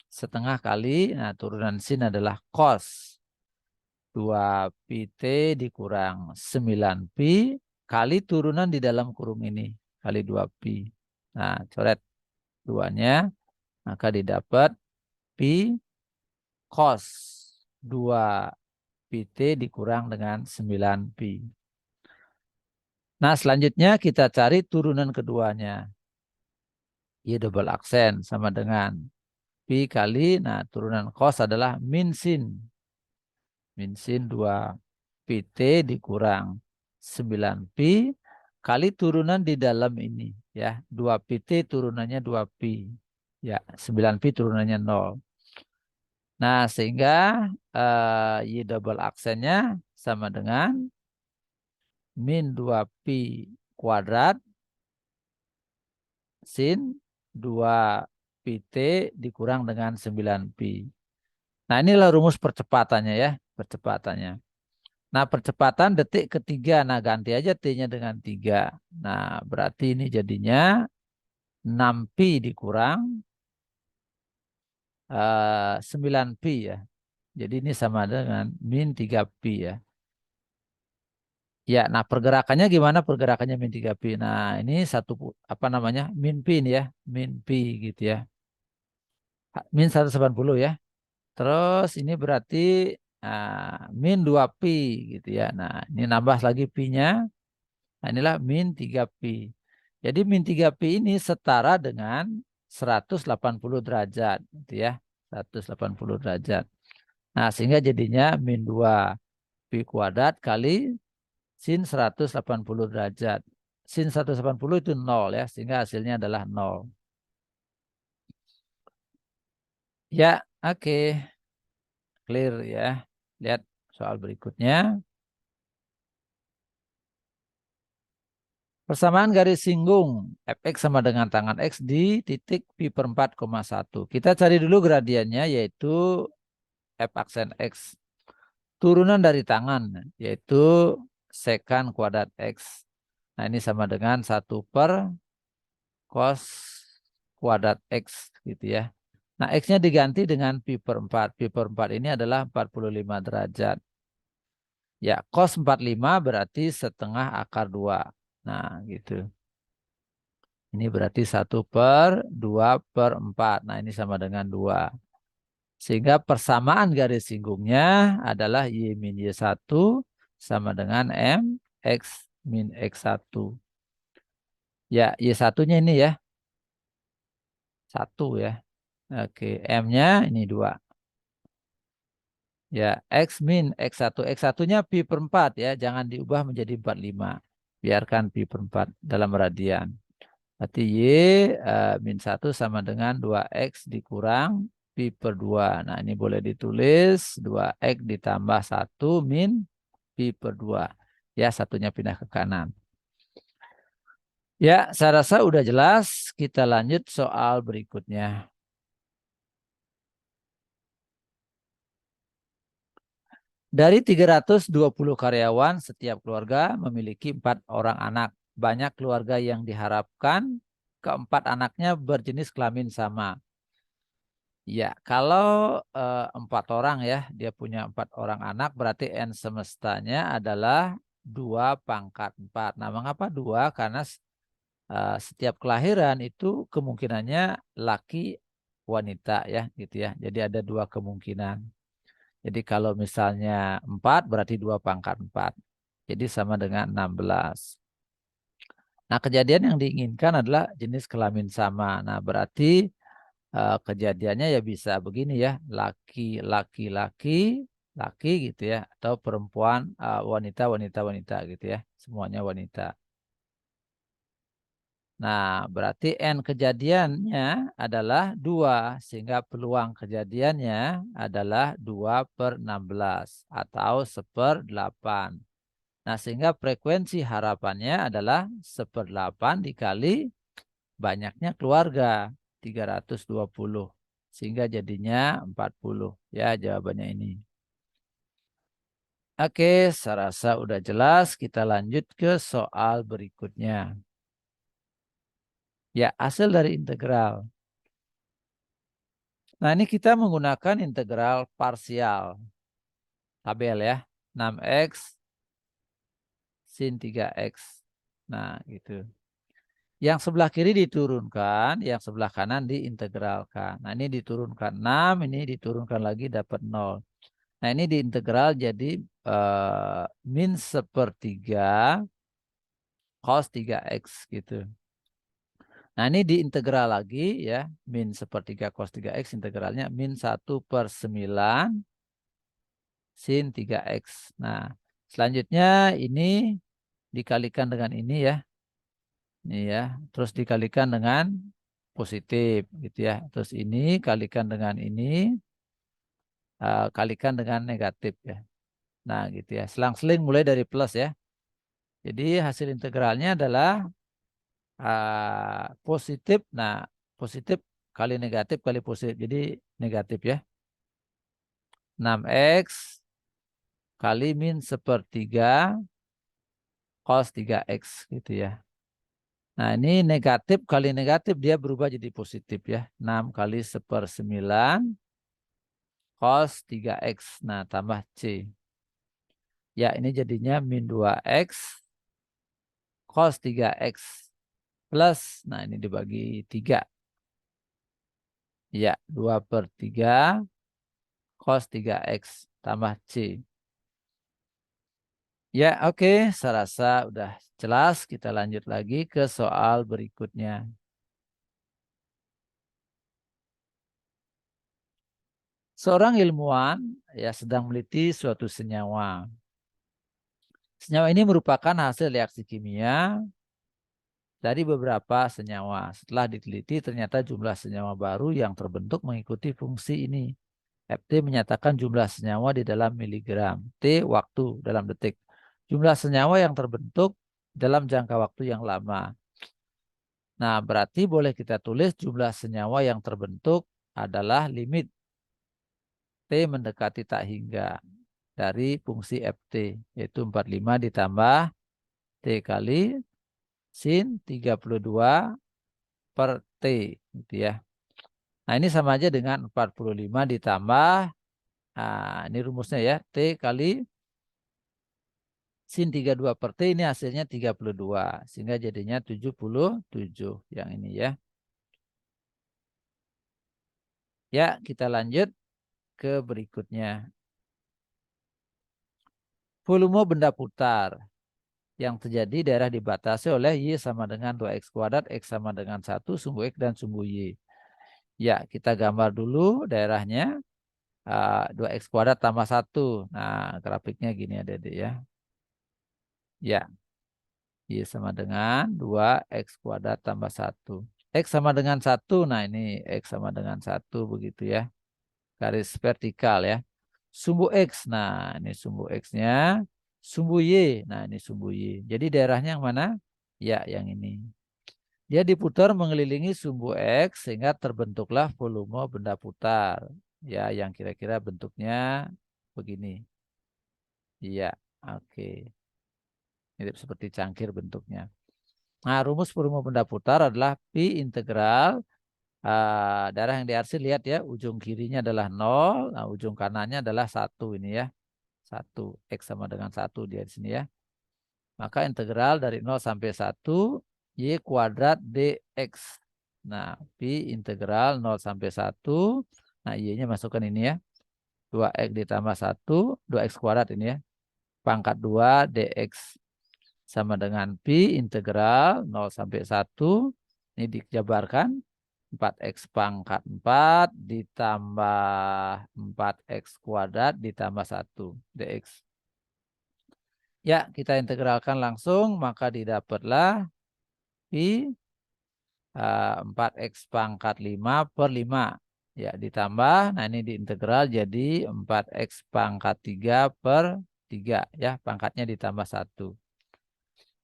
setengah kali, nah turunan sin adalah cos 2 pi T dikurang 9 pi kali turunan di dalam kurung ini, kali 2 pi. Nah, coret duanya, maka didapat pi cos 2 pi T dikurang dengan 9 pi. Nah, selanjutnya kita cari turunan keduanya. Y double aksen sama dengan pi kali, nah turunan cos adalah min sin. Min sin 2 pi T dikurang 9 pi kali turunan di dalam ini ya. 2 pi T turunannya 2 pi. Ya, 9 pi turunannya 0. Nah, sehingga Y double aksennya sama dengan min 2 pi kuadrat sin 2 pi T dikurang dengan 9 pi. Nah, inilah rumus percepatannya ya, percepatannya. Nah, percepatan detik ketiga. Nah, ganti aja T-nya dengan 3. Nah, berarti ini jadinya 6 pi dikurang 9 pi ya. Jadi ini sama dengan min 3 pi ya. Ya, nah pergerakannya gimana? Pergerakannya min 3 pi. Nah, ini satu apa namanya? Min pi ini ya, min pi gitu ya. Min 180 ya. Terus ini berarti min 2 pi gitu ya. Nah, ini nambah lagi pi-nya. Nah, inilah min 3 pi. Jadi min 3 pi ini setara dengan 180 derajat gitu ya. 180 derajat. Nah, sehingga jadinya min 2 pi kuadrat kali sin 180 derajat. Sin 180 itu 0 ya, sehingga hasilnya adalah 0. Ya, oke. Clear ya. Lihat soal berikutnya. Persamaan garis singgung fx sama dengan tangan x di titik pi per 4,1. Kita cari dulu gradiennya yaitu f aksen x. Turunan dari tangan yaitu sekan kuadrat x. Nah, ini sama dengan 1 per cos kuadrat x gitu ya. Nah, x-nya diganti dengan pi per 4. Pi per 4 ini adalah 45 derajat. Ya, cos 45 berarti setengah akar 2. Nah, gitu. Ini berarti 1 per 2 per 4. Nah, ini sama dengan 2. Sehingga persamaan garis singgungnya adalah Y min Y1 sama dengan M X min X1. Ya, Y1-nya ini ya. 1 ya. Oke, M-nya ini 2. Ya, X min X1. X1-nya pi per 4 ya. Jangan diubah menjadi 45. Biarkan pi per 4 dalam radian. Berarti Y min 1 sama dengan 2X dikurang pi per 2. Nah, ini boleh ditulis 2X ditambah 1 min pi per 2. Ya, satunya pindah ke kanan. Ya, saya rasa udah jelas. Kita lanjut soal berikutnya. Dari 320 karyawan, setiap keluarga memiliki 4 orang anak. Banyak keluarga yang diharapkan keempat anaknya berjenis kelamin sama. Ya, kalau 4 orang ya, dia punya 4 orang anak, berarti N semestanya adalah 2 pangkat 4. Nah, mengapa 2? Karena setiap kelahiran itu kemungkinannya laki wanita ya, gitu ya. Jadi ada 2 kemungkinan. Jadi kalau misalnya 4 berarti 2 pangkat 4. Jadi sama dengan 16. Nah, kejadian yang diinginkan adalah jenis kelamin sama. Nah, berarti kejadiannya ya bisa begini ya. Laki-laki laki gitu ya. Atau perempuan wanita wanita gitu ya. Semuanya wanita. Nah, berarti N kejadiannya adalah 2. Sehingga peluang kejadiannya adalah 2 per 16 atau 1/8. Nah, sehingga frekuensi harapannya adalah 1/8 dikali banyaknya keluarga 320. Sehingga jadinya 40. Ya, jawabannya ini. Oke, saya rasa udah jelas. Kita lanjut ke soal berikutnya. Ya, hasil dari integral. Nah, ini kita menggunakan integral parsial. Tabel ya. 6X sin 3X. Nah, gitu. Yang sebelah kiri diturunkan, yang sebelah kanan diintegralkan. Nah, ini diturunkan 6, ini diturunkan lagi dapat 0. Nah, ini diintegral jadi min 1/3 cos 3X gitu. Nah, ini diintegral lagi ya. Min 1/3 cos 3X integralnya min 1/9 sin 3X. Nah, selanjutnya ini dikalikan dengan ini ya. Ini ya. Terus dikalikan dengan positif gitu ya. Terus ini kalikan dengan ini, kalikan dengan negatif ya. Nah, gitu ya. Selang-seling mulai dari plus ya. Jadi hasil integralnya adalah positif. Nah, positif kali negatif kali positif. Jadi negatif ya. 6X kali min sepertiga cos 3X gitu ya. Nah, ini negatif kali negatif dia berubah jadi positif ya. 6 kali 1/9 cos 3X. Nah, tambah C. Ya, ini jadinya min 2X cos 3X plus. Nah, ini dibagi 3. Ya, 2/3 cos 3X tambah C. Ya, oke. Saya rasa udah jelas. Kita lanjut lagi ke soal berikutnya. Seorang ilmuwan ya sedang meneliti suatu senyawa. Senyawa ini merupakan hasil reaksi kimia dari beberapa senyawa. Setelah diteliti, ternyata jumlah senyawa baru yang terbentuk mengikuti fungsi ini. FT menyatakan jumlah senyawa di dalam miligram, T waktu dalam detik. Jumlah senyawa yang terbentuk dalam jangka waktu yang lama. Nah, berarti boleh kita tulis jumlah senyawa yang terbentuk adalah limit T mendekati tak hingga dari fungsi FT, yaitu 45 ditambah T kali sin 32 per T gitu ya. Nah, ini sama aja dengan 45 ditambah, ini rumusnya ya, T kali sin 32 per T, ini hasilnya 32. Sehingga jadinya 77 yang ini ya. Ya, kita lanjut ke berikutnya. Volume benda putar yang terjadi daerah dibatasi oleh Y sama dengan 2X kuadrat, X sama dengan 1, sumbu X dan sumbu Y. Ya, kita gambar dulu daerahnya. 2X kuadrat tambah 1. Nah, grafiknya gini ya, Dede ya. Ya, Y sama dengan 2X kuadrat tambah 1. X sama dengan 1. Nah, ini X sama dengan 1 begitu ya. Garis vertikal ya. Sumbu X. Nah, ini sumbu X-nya. Sumbu Y. Nah, ini sumbu Y. Jadi daerahnya yang mana? Ya, yang ini. Dia diputar mengelilingi sumbu X sehingga terbentuklah volume benda putar. Ya, yang kira-kira bentuknya begini. Iya, oke. Mirip seperti cangkir bentuknya. Nah, rumus volume benda putar adalah Pi integral darah yang diarsir, lihat ya, ujung kirinya adalah 0, nah ujung kanannya adalah 1 ini ya. 1, X sama dengan 1 dia di sini ya. Maka integral dari 0 sampai 1 Y kuadrat dx. Nah, Pi integral 0 sampai 1. Nah, Y-nya masukkan ini ya. 2X ditambah 1, 2X kuadrat ini ya. Pangkat 2 dx sama dengan Pi integral 0 sampai 1. Ini dijabarkan 4X pangkat 4 ditambah 4X kuadrat ditambah 1 dx. Ya, kita integralkan langsung, maka didapatlah Pi 4X pangkat 5 per 5. Ya, ditambah, nah ini diintegral jadi 4X pangkat 3 per 3. Ya, pangkatnya ditambah 1.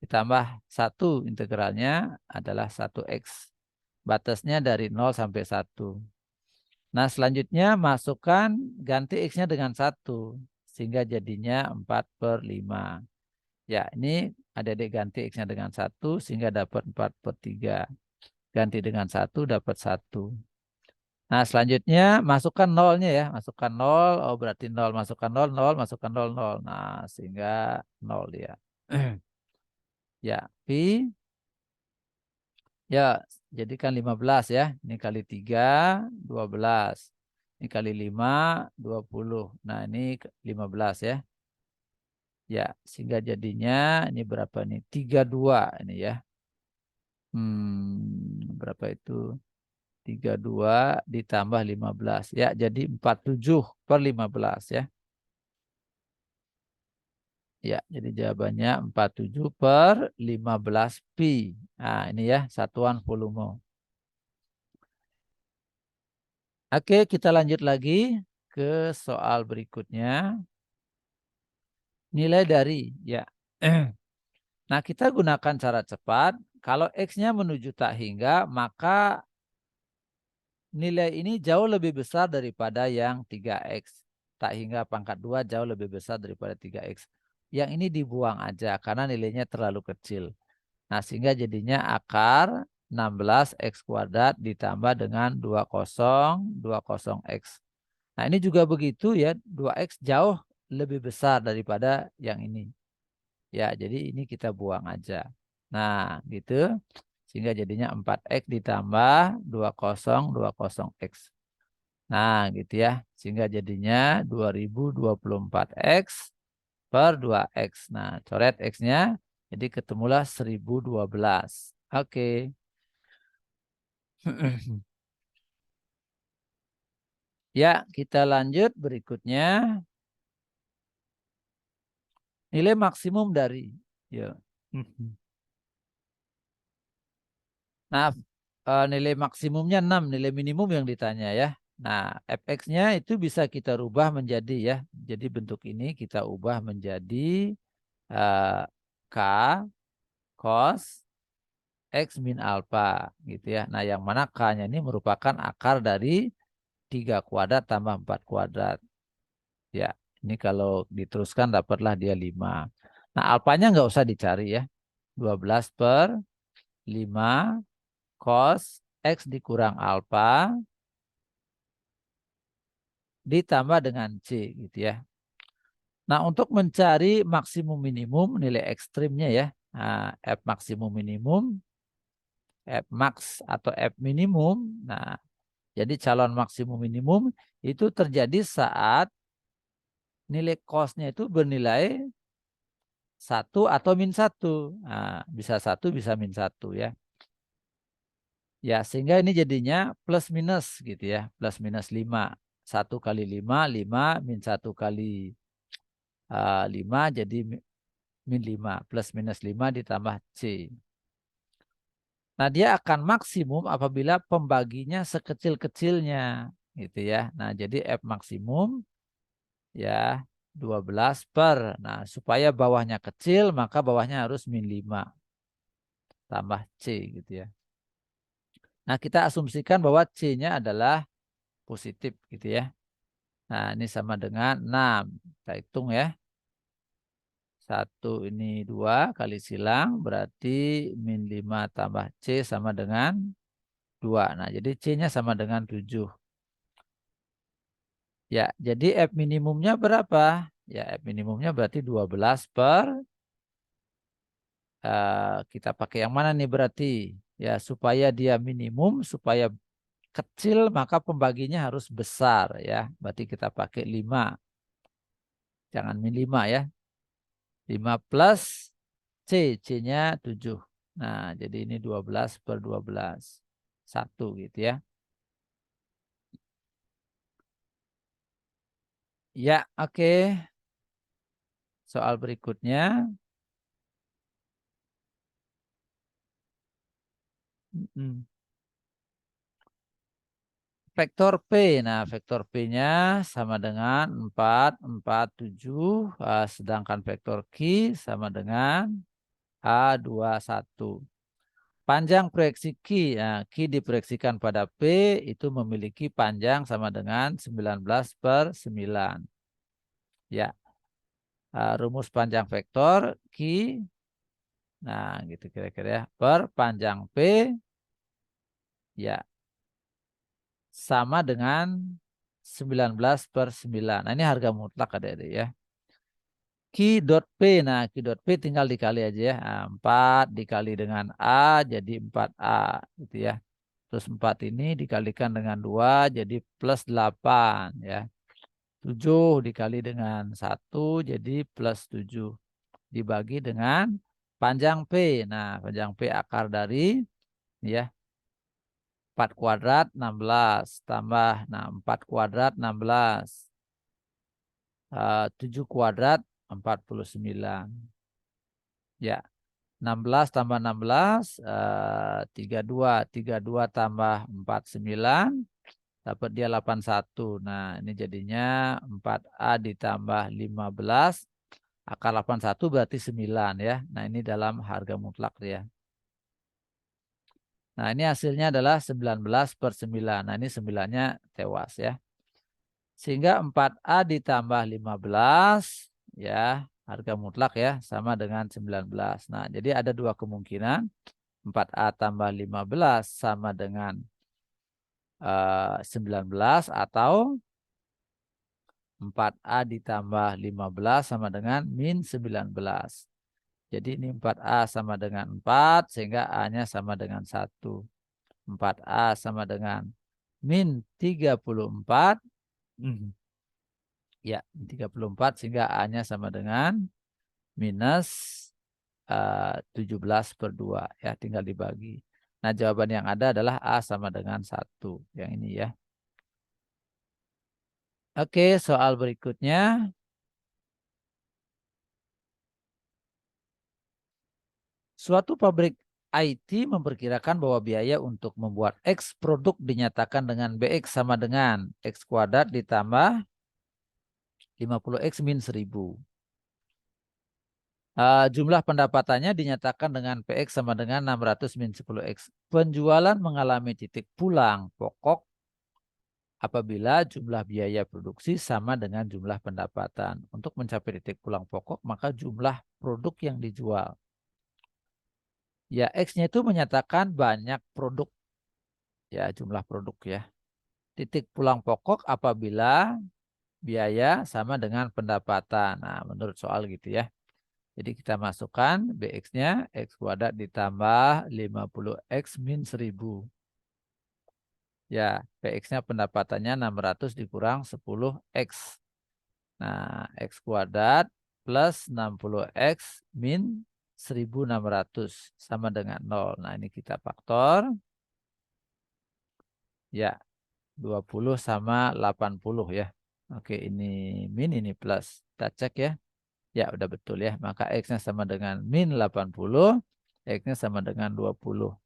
Ditambah 1 integralnya adalah 1X. Batasnya dari 0 sampai 1. Nah, selanjutnya masukkan, ganti X-nya dengan 1. Sehingga jadinya 4/5. Ya, ini adik-adik ganti X-nya dengan 1 sehingga dapat 4/3. Ganti dengan 1 dapat 1. Nah, selanjutnya masukkan nolnya ya. Masukkan 0, oh berarti 0. Masukkan 0, 0, masukkan 0, 0. Nah, sehingga 0 dia. Ya, Pi. Ya, jadikan 15 ya. Ini kali 3, 12. Ini kali 5, 20. Nah, ini 15 ya. Ya, sehingga jadinya ini berapa nih? 32 ini ya. Berapa itu? 32 ditambah 15. Ya, jadi 47/15 ya. Ya, jadi jawabannya 47/15 pi. Nah, ini ya satuan volume. Oke, kita lanjut lagi ke soal berikutnya. Nilai dari, ya. Nah, kita gunakan cara cepat. Kalau X-nya menuju tak hingga, maka nilai ini jauh lebih besar daripada yang 3X. Tak hingga pangkat 2 jauh lebih besar daripada 3X. Yang ini dibuang aja karena nilainya terlalu kecil. Nah, sehingga jadinya akar 16X kuadrat ditambah dengan 20X. Nah, ini juga begitu ya, 2X jauh lebih besar daripada yang ini. Ya, jadi ini kita buang aja. Nah, gitu. Sehingga jadinya 4X ditambah 20X. Nah, gitu ya. Sehingga jadinya 2024X per 2X. Nah, coret X-nya. Jadi ketemulah 1012. Oke. Ya, kita lanjut berikutnya. Nilai maksimum dari. Ya. Nah, nilai maksimumnya 6, nilai minimum yang ditanya ya. Nah, fx-nya itu bisa kita rubah menjadi ya. Jadi bentuk ini kita ubah menjadi K cos X min alpha gitu ya. Nah, yang mana K-nya ini merupakan akar dari 3 kuadrat tambah 4 kuadrat. Ya, ini kalau diteruskan dapatlah dia 5. Nah, alpanya nggak usah dicari ya. 12/5 cos X dikurang alpha ditambah dengan C gitu ya. Nah, untuk mencari maksimum minimum nilai ekstrimnya ya. Nah, F maksimum minimum, F max atau F minimum. Nah, jadi calon maksimum minimum itu terjadi saat nilai cosnya itu bernilai 1 atau min 1. Nah, bisa 1 bisa min 1 ya. Ya, sehingga ini jadinya plus minus gitu ya. Plus minus 5. 1 kali 5, 5 min 1 kali 5 jadi min 5. Plus minus 5 ditambah C. Nah, dia akan maksimum apabila pembaginya sekecil-kecilnya gitu ya. Nah, jadi F maksimum ya 12 per. Nah, supaya bawahnya kecil maka bawahnya harus min 5 tambah C gitu ya. Nah, kita asumsikan bahwa C-nya adalah positif gitu ya. Nah, ini sama dengan 6. Kita hitung ya. 1 ini 2 kali silang berarti min 5 tambah C sama dengan 2. Nah, jadi C-nya sama dengan 7. Ya, jadi F minimumnya berapa? Ya, F minimumnya berarti 12 per. Kita pakai yang mana nih berarti? Ya, supaya dia minimum, supaya kecil, maka pembaginya harus besar ya. Berarti kita pakai 5. Jangan min 5 ya. 5 plus C, C-nya 7. Nah, jadi ini 12 per 12. 1 gitu ya. Ya, oke. Soal berikutnya. Vektor P. Nah, vektor P-nya sama dengan 4, 4, 7. Sedangkan vektor Q sama dengan A21. Panjang proyeksi Q. Nah, Q diproyeksikan pada P itu memiliki panjang sama dengan 19/9. Ya, rumus panjang vektor Q. Nah, gitu kira-kira ya. Per panjang P ya sama dengan 19/9. Nah, ini harga mutlak adik-adik ya. Q dot P. Nah, Q dot P tinggal dikali aja ya. Nah, 4 dikali dengan A jadi 4A gitu ya. Terus 4 ini dikalikan dengan 2 jadi plus 8 ya. 7 dikali dengan 1 jadi plus 7. Dibagi dengan panjang P. Nah, panjang P akar dari ya 4 kuadrat 16 tambah 4 kuadrat 16. 7 kuadrat 49. Ya, 16 tambah 16, 32. 32 tambah 49, dapat dia 81. Nah, ini jadinya 4A ditambah 15. Akar 81 berarti 9 ya. Nah, ini dalam harga mutlak ya. Nah, ini hasilnya adalah 19/9. Nah, ini 9-nya tewas ya. Sehingga 4A ditambah 15 ya, harga mutlak ya, sama dengan 19. Nah, jadi ada dua kemungkinan. 4A tambah 15 sama dengan 19 atau 4A ditambah 15 sama dengan min 19. Jadi ini 4A sama dengan 4 sehingga A-nya sama dengan 1. 4A sama dengan min 34. Ya, 34 sehingga A-nya sama dengan minus 17/2 ya, tinggal dibagi. Nah, jawaban yang ada adalah A sama dengan 1 yang ini ya. Oke, soal berikutnya. Suatu pabrik IT memperkirakan bahwa biaya untuk membuat X produk dinyatakan dengan BX sama dengan X kuadrat ditambah 50X min 1000. Jumlah pendapatannya dinyatakan dengan PX sama dengan 600 min 10X. Penjualan mengalami titik pulang pokok apabila jumlah biaya produksi sama dengan jumlah pendapatan. Untuk mencapai titik pulang pokok, maka jumlah produk yang dijual. Ya, X-nya itu menyatakan banyak produk. Ya, jumlah produk ya. Titik pulang pokok apabila biaya sama dengan pendapatan. Nah, menurut soal gitu ya. Jadi kita masukkan BX-nya X kuadrat ditambah 50X min 1000. Ya, PX-nya pendapatannya 600 dikurang 10X. Nah, X kuadrat plus 60X min 1600 sama dengan 0. Nah, ini kita faktor. Ya, 20 sama 80 ya. Oke, ini min, ini plus. Kita cek ya. Ya, udah betul ya. Maka X-nya sama dengan min 80, X-nya sama dengan 20.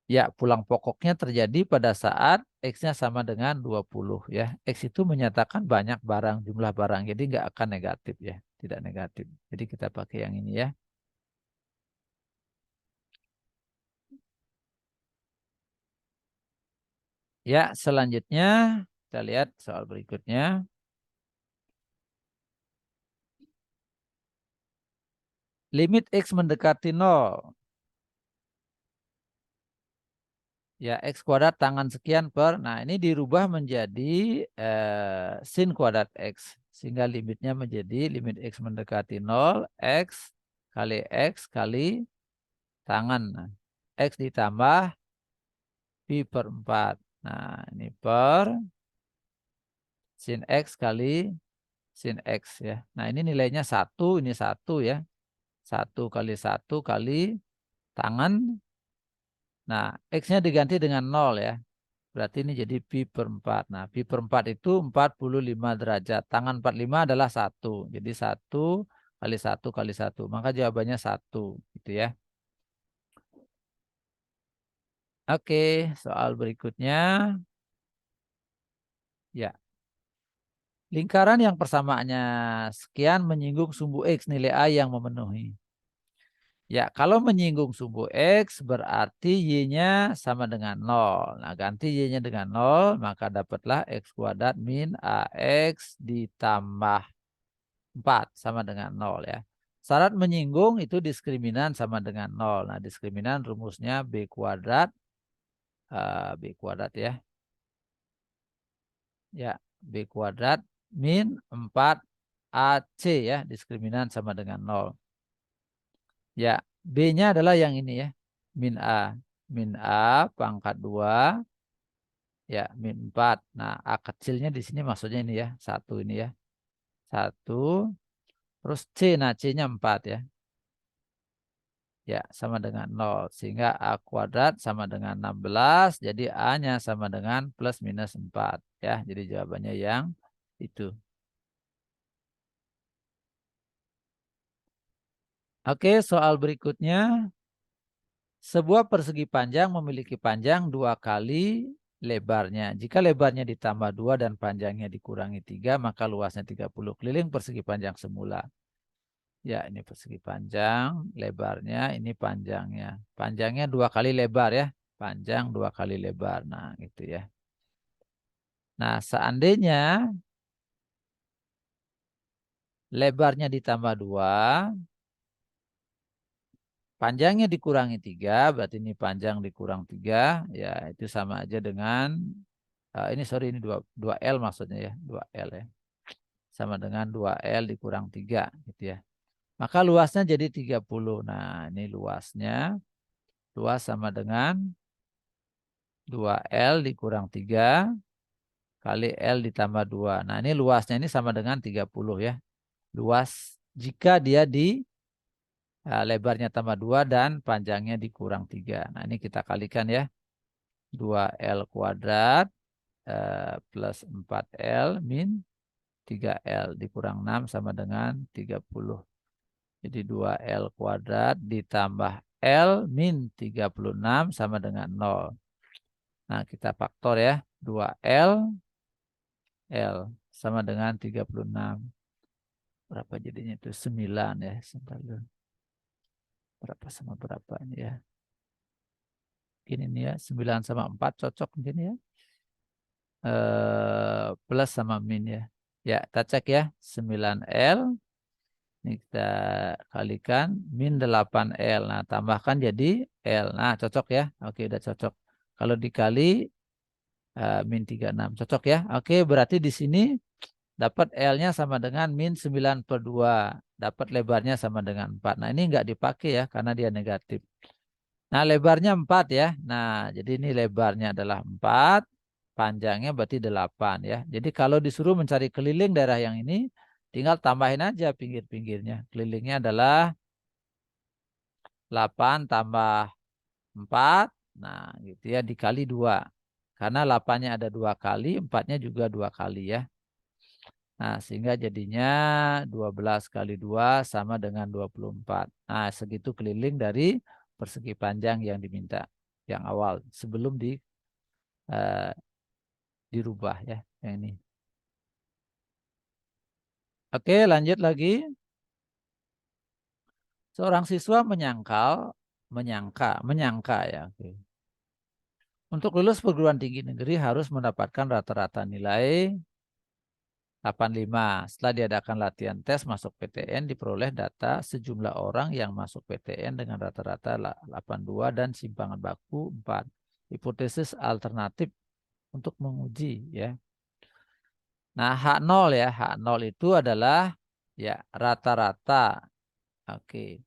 Ya, pulang pokoknya terjadi pada saat X-nya sama dengan 20 ya. X itu menyatakan banyak barang, jumlah barang. Jadi nggak akan negatif ya. Tidak negatif. Jadi kita pakai yang ini ya. Ya, selanjutnya kita lihat soal berikutnya. Limit X mendekati 0. Ya, X kuadrat tangan sekian per. Nah, ini dirubah menjadi sin kuadrat X. Sehingga limitnya menjadi limit X mendekati 0. X kali tangan. Nah, X ditambah pi per 4. Nah, ini per sin X kali sin X ya. Nah, ini nilainya 1, ini 1 ya. 1 kali 1 kali tangan. Nah, X-nya diganti dengan 0 ya. Berarti ini jadi pi per 4. Nah, pi per 4 itu 45 derajat. Tangan 45 adalah 1. Jadi 1 kali 1 kali 1. Maka jawabannya 1. Gitu ya. Oke, soal berikutnya. Ya. Lingkaran yang persamaannya sekian menyinggung sumbu X nilai A yang memenuhi. Ya, kalau menyinggung sumbu X berarti Y-nya sama dengan 0. Nah, ganti Y-nya dengan 0, maka dapatlah X kuadrat min AX ditambah 4 sama dengan 0 ya. Syarat menyinggung itu diskriminan sama dengan 0. Nah, diskriminan rumusnya B kuadrat. B kuadrat ya. Ya, B kuadrat min 4AC ya. Diskriminan sama dengan 0. Ya, B-nya adalah yang ini ya. Min A. Min A pangkat 2. Ya, min 4. Nah, A kecilnya di sini maksudnya ini ya. 1 ini ya. 1. Terus C. Nah, C-nya 4 ya. Ya, sama dengan 0. Sehingga A kuadrat sama dengan 16. Jadi A-nya sama dengan plus minus 4. Ya, jadi jawabannya yang itu. Oke, soal berikutnya. Sebuah persegi panjang memiliki panjang 2 kali lebarnya. Jika lebarnya ditambah 2 dan panjangnya dikurangi 3, maka luasnya 30 keliling persegi panjang semula. Ya, ini persegi panjang, lebarnya, ini panjangnya. Panjangnya 2 kali lebar ya. Panjang 2 kali lebar. Nah, gitu ya. Nah, seandainya lebarnya ditambah 2, panjangnya dikurangi 3, berarti ini panjang dikurang 3, ya itu sama aja dengan, ini sorry, ini 2L maksudnya ya, 2L ya. Sama dengan 2L dikurang 3 gitu ya. Maka luasnya jadi 30. Nah, ini luasnya. Luas sama dengan 2L dikurang 3 kali L ditambah 2. Nah, ini luasnya ini sama dengan 30 ya. Luas jika dia di lebarnya tambah 2 dan panjangnya dikurang 3. Nah, ini kita kalikan ya. 2L kuadrat plus 4L min 3L dikurang 6 sama dengan 30. Jadi 2L kuadrat ditambah L min 36 sama dengan 0. Nah, kita faktor ya. 2L, L sama dengan 36. Berapa jadinya itu? 9 ya. Sebentar dulu. Berapa sama berapa ini ya? Gini nih ya. 9 sama 4 cocok mungkin ya. Plus sama min ya. Ya, kita cek ya. 9L. Ini kita kalikan min 8L. Nah, tambahkan jadi L. Nah, cocok ya. Oke, udah cocok. Kalau dikali min 36. Cocok ya. Oke, berarti di sini dapat L-nya sama dengan min 9/2. Dapat lebarnya sama dengan 4. Nah, ini nggak dipakai ya karena dia negatif. Nah, lebarnya 4 ya. Nah, jadi ini lebarnya adalah 4. Panjangnya berarti 8 ya. Jadi kalau disuruh mencari keliling daerah yang ini, tinggal tambahin aja pinggir-pinggirnya. Kelilingnya adalah 8 tambah 4. Nah, gitu ya, dikali 2. Karena 8-nya ada 2 kali, 4-nya juga 2 kali ya. Nah, sehingga jadinya 12 kali 2 sama dengan 24. Nah, segitu keliling dari persegi panjang yang diminta. Yang awal, sebelum eh, dirubah ya. Yang ini. Oke, lanjut lagi. Seorang siswa menyangka ya. Oke. Untuk lulus perguruan tinggi negeri harus mendapatkan rata-rata nilai 85. Setelah diadakan latihan tes masuk PTN, diperoleh data sejumlah orang yang masuk PTN dengan rata-rata 82 dan simpangan baku 4. Hipotesis alternatif untuk menguji ya. Nah, H0 ya, H0 itu adalah ya rata-rata. Oke.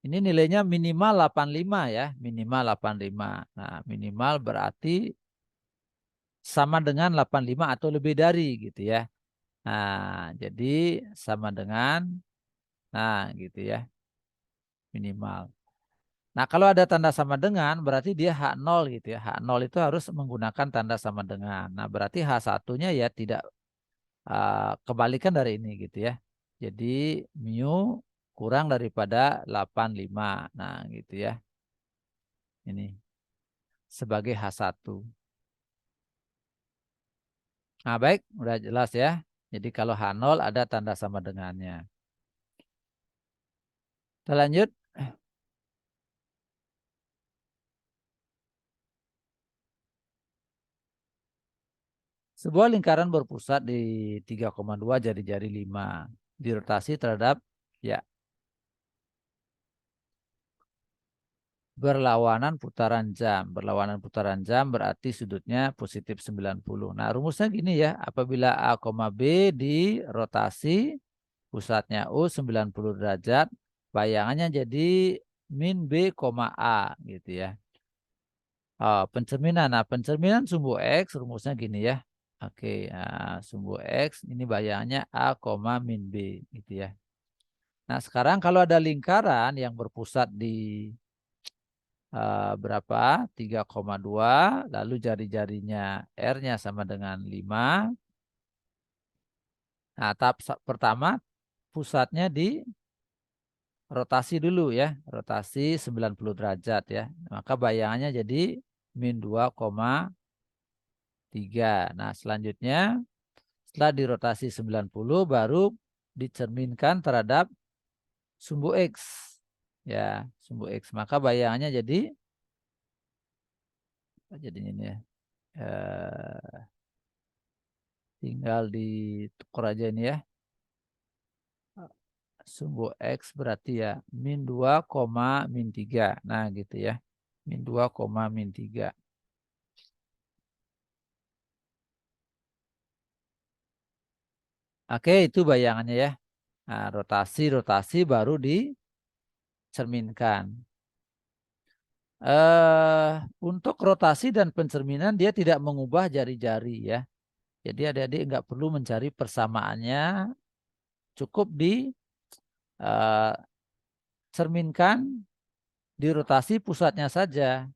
Ini nilainya minimal 85 ya, minimal 85. Nah, minimal berarti sama dengan 85 atau lebih dari gitu ya. Nah, jadi sama dengan, nah gitu ya, minimal. Nah, kalau ada tanda sama dengan, berarti dia H0 gitu ya. H0 itu harus menggunakan tanda sama dengan. Nah, berarti H1-nya ya tidak kebalikan dari ini gitu ya. Jadi, mu kurang daripada 85. Nah, gitu ya. Ini sebagai H1. Nah, baik, udah jelas ya. Jadi, kalau H0 ada tanda sama dengannya. Kita lanjut. Sebuah lingkaran berpusat di 3,2 jari-jari 5 dirotasi terhadap ya berlawanan putaran jam. Berlawanan putaran jam berarti sudutnya positif 90. Nah, rumusnya gini ya, apabila A, B dirotasi pusatnya U 90 derajat, bayangannya jadi min B, A gitu ya. Oh, pencerminan. Nah, pencerminan sumbu X rumusnya gini ya. Oke, nah, sumbu X ini bayangannya A, min B gitu ya. Nah, sekarang kalau ada lingkaran yang berpusat di berapa? 3,2, lalu jari-jarinya R-nya sama dengan 5. Nah, tahap pertama pusatnya di rotasi dulu ya. Rotasi 90 derajat ya. Maka bayangannya jadi min 2,3. Nah, selanjutnya setelah dirotasi 90 baru dicerminkan terhadap sumbu X. Ya, sumbu X. Maka bayangannya jadinya ini ya. Tinggal ditukar aja ini ya. Sumbu X berarti ya min 2, min 3. Nah gitu ya. Min 2, min 3. Oke, itu bayangannya ya. Nah, rotasi baru dicerminkan. Untuk rotasi dan pencerminan dia tidak mengubah jari-jari ya. Jadi adik-adik nggak perlu mencari persamaannya, cukup dicerminkan di rotasi pusatnya saja.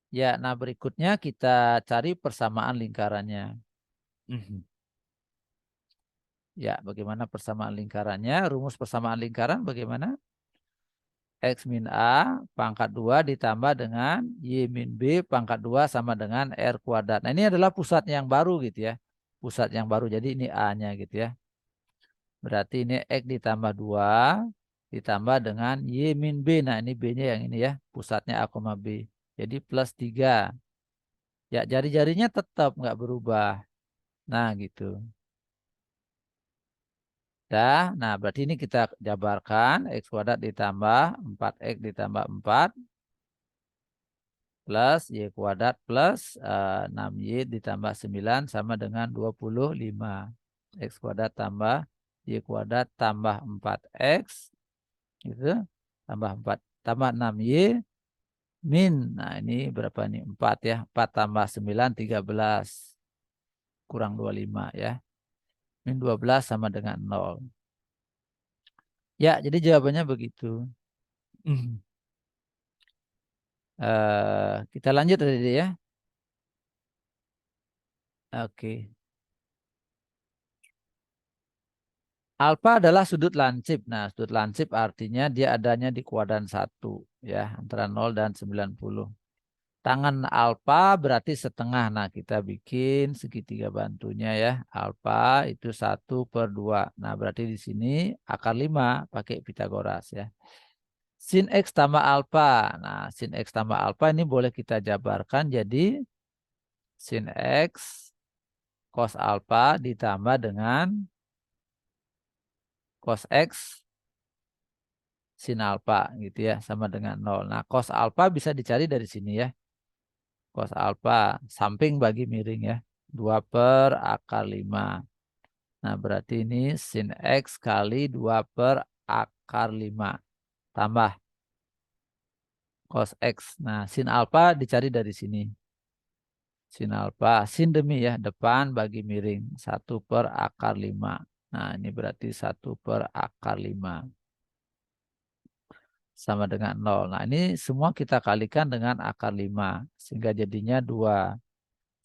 Ya, nah berikutnya kita cari persamaan lingkarannya. Ya, bagaimana persamaan lingkarannya? Rumus persamaan lingkaran bagaimana? X min A pangkat 2 ditambah dengan Y min B pangkat 2 sama dengan R kuadrat. Nah, ini adalah pusat yang baru gitu ya. Pusat yang baru, jadi ini A-nya gitu ya. Berarti ini X ditambah 2 ditambah dengan Y min B. Nah, ini B-nya yang ini ya. Pusatnya A, B. Jadi plus 3. Ya, jari-jarinya tetap nggak berubah. Nah, gitu. Nah berarti ini kita jabarkan X kuadrat ditambah 4X ditambah 4 plus Y kuadrat plus 6Y ditambah 9 sama dengan 25. X kuadrat tambah Y kuadrat tambah 4X gitu. Tambah 4 tambah 6Y min. Nah ini berapa nih? 4 ya. 4 tambah 9 13 kurang 25 ya. Min 12 sama dengan 0. Ya, jadi jawabannya begitu. Kita lanjut tadi ya. Oke. Alfa adalah sudut lancip. Nah, sudut lancip artinya dia adanya di kuadran 1 ya, antara 0 dan 90. Tangan alfa berarti setengah. Nah, kita bikin segitiga bantunya ya. Alfa itu 1/2. Nah, berarti di sini akar 5 pakai Pitagoras ya. Sin X tambah alfa. Nah, sin X tambah alfa ini boleh kita jabarkan jadi sin X cos alfa ditambah dengan cos X sin alfa gitu ya sama dengan 0. Nah, cos alfa bisa dicari dari sini ya. Cos alfa samping bagi miring ya. 2/5. Nah, berarti ini sin X kali 2/5 tambah cos X. Nah, sin alfa dicari dari sini. Sin alfa, sin demi ya, depan bagi miring. 1/5. Nah, ini berarti 1/5. Sama dengan 0. Nah, ini semua kita kalikan dengan akar 5. Sehingga jadinya 2.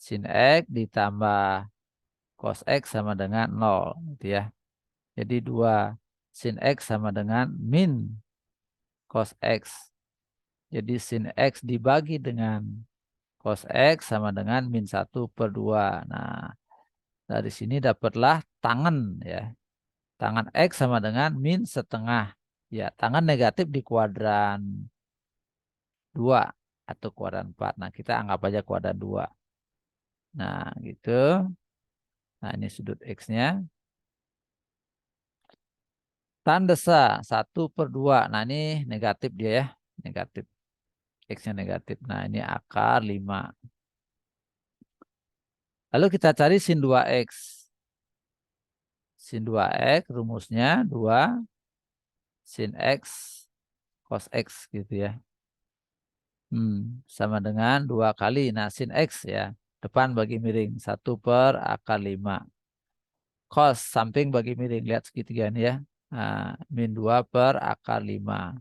Sin X ditambah cos X sama dengan 0. Gitu ya. Jadi 2 sin X sama dengan min cos X. Jadi sin X dibagi dengan cos X sama dengan min 1/2. Nah, dari sini dapatlah tangan ya. Tangan X sama dengan min setengah. Ya, tangan negatif di kuadran 2 atau kuadran 4. Nah, kita anggap aja kuadran 2. Nah, gitu. Nah, ini sudut X-nya. Tandesa 1/2. Nah, ini negatif dia ya. Negatif. X-nya negatif. Nah, ini akar 5. Lalu kita cari sin 2X. Sin 2X rumusnya 2 sin X cos X gitu ya. Sama dengan 2 kali. Nah, sin X ya. Depan bagi miring. 1/5. Cos samping bagi miring. Lihat segitiga ini ya. Nah, min 2/5.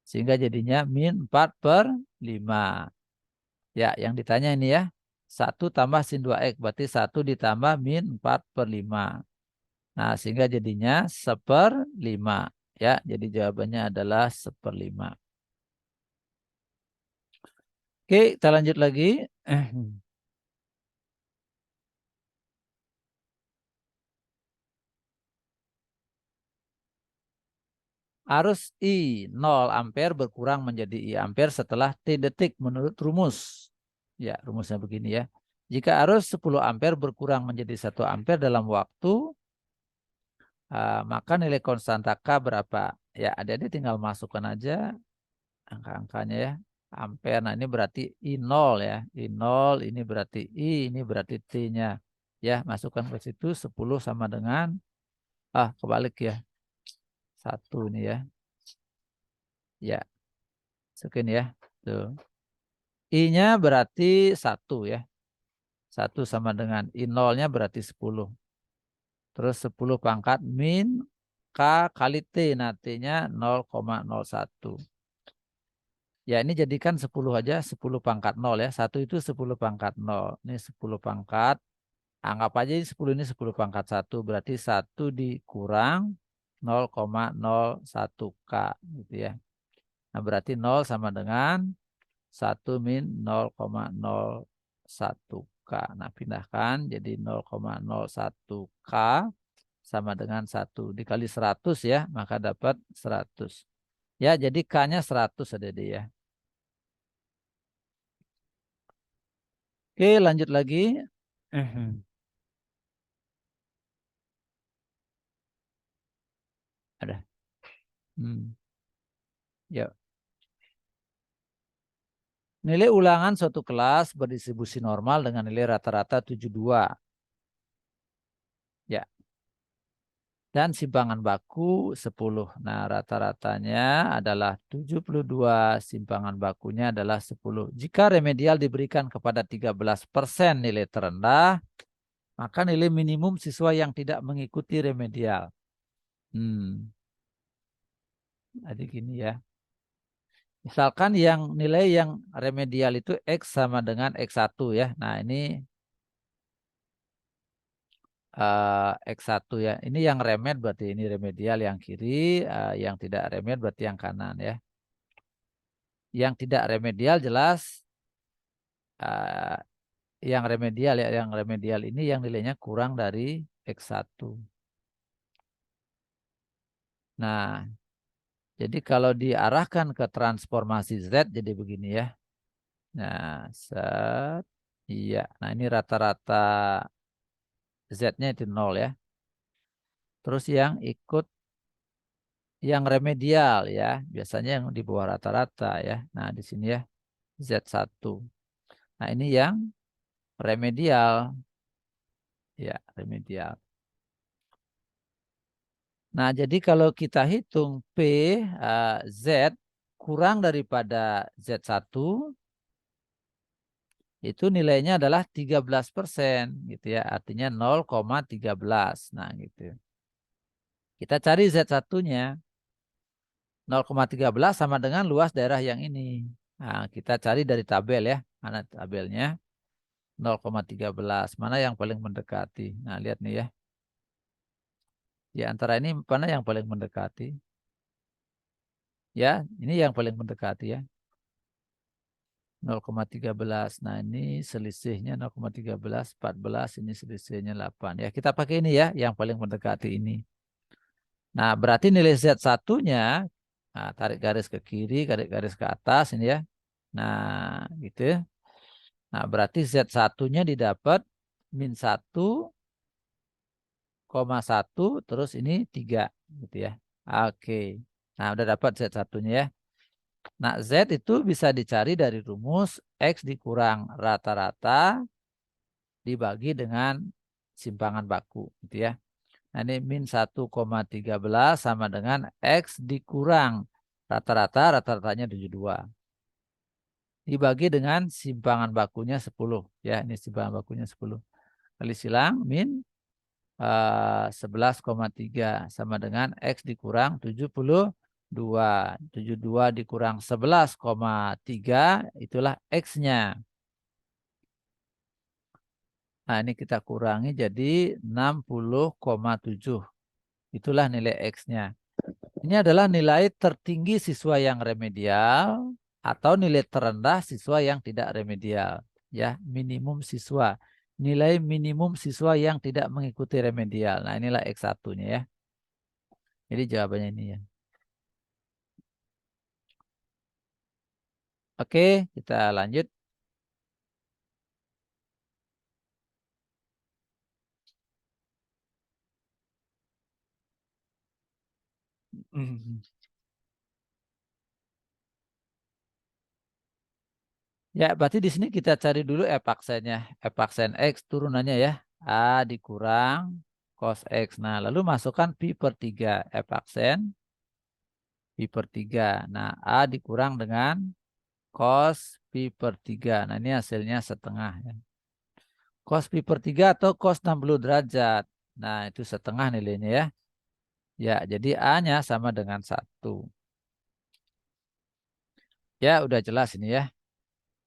Sehingga jadinya min 4/5. Ya, yang ditanya ini ya. 1 tambah sin 2X. Berarti 1 ditambah min 4/5. Nah, sehingga jadinya 1/5. Ya, jadi jawabannya adalah 1/5. Oke, kita lanjut lagi. Arus I 0 ampere berkurang menjadi I ampere setelah T detik menurut rumus. Ya, rumusnya begini ya. Jika arus 10 ampere berkurang menjadi 1 ampere dalam waktu, maka nilai konstanta K berapa? Ya, adik-adik tinggal masukkan aja angka-angkanya ya. Ampere, nah ini berarti I0 ya. I0, ini berarti I, ini berarti T-nya. Ya, masukkan ke situ 10 sama dengan, kebalik ya. 1 ini ya. Ya, sekian ya. Tuh. I-nya berarti 1 ya. 1 sama dengan I0-nya berarti 10. Terus 10 pangkat min K kali T. Nah, T-nya 0,01. Ya, ini jadikan 10 aja. 10 pangkat 0 ya. 1 itu 10 pangkat 0. Ini 10 pangkat. Anggap aja ini 10 ini 10 pangkat 1. Berarti 1 dikurang 0,01 K. Gitu ya. Nah, berarti 0 sama dengan 1 min 0,01 K. Nah, pindahkan jadi 0,01 K sama dengan 1 dikali 100 ya, maka dapat 100. Ya, jadi K-nya 100 ada dia ya. Oke, lanjut lagi. Ada. Ya. Nilai ulangan suatu kelas berdistribusi normal dengan nilai rata-rata 72. Ya. Dan simpangan baku 10. Nah, rata-ratanya adalah 72, simpangan bakunya adalah 10. Jika remedial diberikan kepada 13% nilai terendah, maka nilai minimum siswa yang tidak mengikuti remedial. Jadi gini ya. Misalkan yang nilai yang remedial itu X sama dengan X1 ya. Nah, ini X1 ya. Ini yang remed berarti ini remedial yang kiri, yang tidak remed berarti yang kanan ya. Yang tidak remedial jelas yang remedial ya, yang remedial ini yang nilainya kurang dari X1. Nah, jadi kalau diarahkan ke transformasi Z jadi begini ya. Nah, set. Iya. Nah, ini rata-rata Z-nya itu 0 ya. Terus yang ikut yang remedial ya. Biasanya yang di bawah rata-rata ya. Nah, di sini ya Z1. Nah, ini yang remedial. Ya, remedial. Nah, jadi kalau kita hitung P Z kurang daripada Z1 itu nilainya adalah 13% gitu ya. Artinya 0,13. Nah, gitu. Kita cari Z1-nya. 0,13 sama dengan luas daerah yang ini. Nah, kita cari dari tabel ya. Mana tabelnya? 0,13. Mana yang paling mendekati? Nah, lihat nih ya. Di antara ini mana yang paling mendekati? Ya, ini yang paling mendekati ya. 0,13. Nah, ini selisihnya 0,13, 14, ini selisihnya 8. Ya, kita pakai ini ya, yang paling mendekati ini. Nah, berarti nilai Z1-nya, nah, tarik garis ke kiri, tarik garis ke atas ini ya. Nah, gitu ya. Nah, berarti Z1-nya didapat min 1,1 terus ini 3 gitu ya. Oke. Nah, udah dapat Z1-nya ya. Nah, Z itu bisa dicari dari rumus X dikurang rata-rata dibagi dengan simpangan baku gitu ya. Nah, ini min 1,13 sama dengan X dikurang rata-ratanya 72. Dibagi dengan simpangan bakunya 10. Ya, ini simpangan bakunya 10. Kali silang min 11,3 sama dengan X dikurang 72. 72 dikurang 11,3 itulah X-nya. Nah, ini kita kurangi jadi 60,7. Itulah nilai X-nya. Ini adalah nilai tertinggi siswa yang remedial atau nilai terendah siswa yang tidak remedial. Ya, minimum siswa. Nilai minimum siswa yang tidak mengikuti remedial. Nah, inilah X1-nya ya. Jadi jawabannya ini ya. Oke, kita lanjut. Ya, berarti di sini kita cari dulu epaksennya. Epaksen X turunannya ya. A dikurang cos X. Nah, lalu masukkan pi per 3. Epaksen pi per 3. Nah, A dikurang dengan cos pi per 3. Nah, ini hasilnya setengah ya. Cos pi per 3 atau cos 60 derajat. Nah, itu setengah nilainya ya. Ya, jadi A-nya sama dengan 1. Ya, udah jelas ini ya.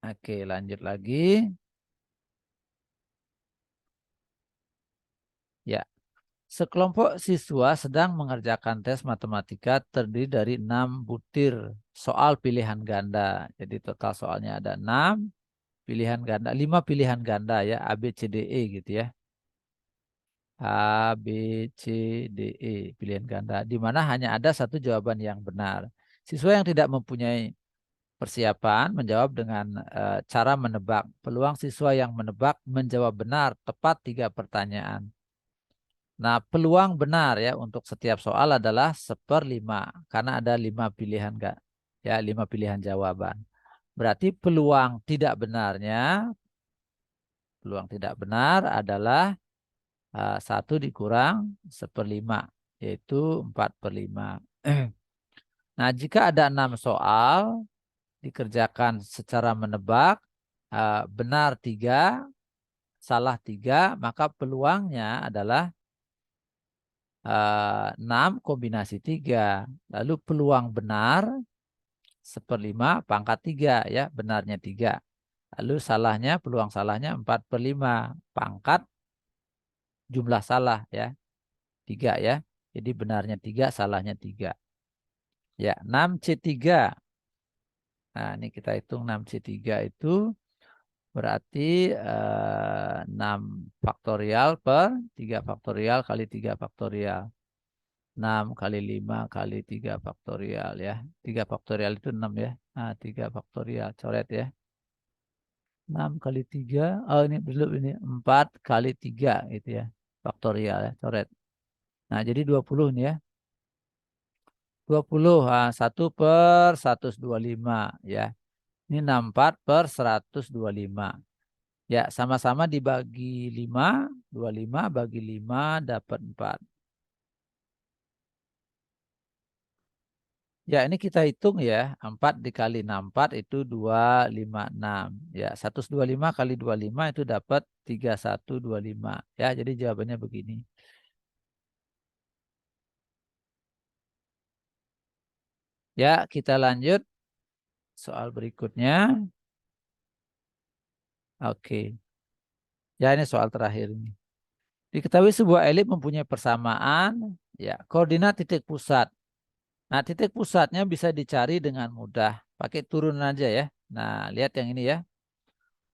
Oke, lanjut lagi. Ya, sekelompok siswa sedang mengerjakan tes matematika terdiri dari 6 butir soal pilihan ganda. Jadi total soalnya ada 6 pilihan ganda, 5 pilihan ganda ya, A, B, C, D, E gitu ya. A, B, C, D, E pilihan ganda. Di mana hanya ada satu jawaban yang benar. Siswa yang tidak mempunyai persiapan menjawab dengan cara menebak. Peluang siswa yang menebak menjawab benar tepat 3 pertanyaan. Nah, peluang benar ya untuk setiap soal adalah 1/5 karena ada 5 pilihan enggak ya, 5 pilihan jawaban. Berarti peluang tidak benar adalah 1 dikurang 1/5 yaitu 4/5. Nah, jika ada 6 soal dikerjakan secara menebak, benar 3, salah 3, maka peluangnya adalah 6 kombinasi 3. Lalu peluang benar 1/5 pangkat 3 ya, benarnya 3. Lalu salahnya, peluang salahnya 4/5 pangkat jumlah salah ya, 3 ya. Jadi benarnya 3, salahnya 3. Ya, 6C3. Nah, ini kita hitung 6C3 itu berarti 6 faktorial per 3 faktorial kali 3 faktorial. 6 kali 5 kali 3 faktorial ya. 3 faktorial itu 6 ya. Nah, 3 faktorial. Coret ya. 6 kali 3. Oh, ini belum ini. 4 kali 3 gitu ya. Faktorial ya. Coret. Nah, jadi 20 nih ya. 20. 1 per 125 ya. Ini 64 per 125. Ya, sama-sama dibagi 5. 25 bagi 5 dapat 4. Ya, ini kita hitung ya. 4 dikali 64 itu 256. Ya, 125 kali 25 itu dapat 3125. Ya, jadi jawabannya begini. Ya, kita lanjut soal berikutnya. Oke. Ya, ini soal terakhir ini. Diketahui sebuah elip mempunyai persamaan ya, koordinat titik pusat. Nah, titik pusatnya bisa dicari dengan mudah. Pakai turunan aja ya. Nah, lihat yang ini ya.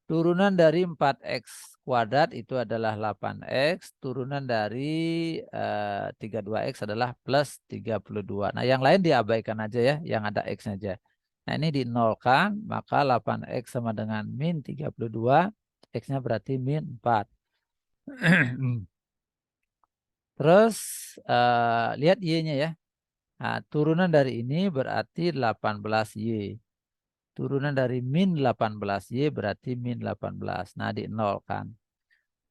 Turunan dari 4x kuadrat itu adalah 8x. Turunan dari 32x adalah plus 32. Nah, yang lain diabaikan aja ya. Yang ada x aja. Nah, ini dinolkan. Maka 8x sama dengan min 32. X-nya berarti min 4. Terus lihat y-nya ya. Nah, turunan dari ini berarti 18y. Turunan dari min 18y berarti min 18. Nah, dinolkan.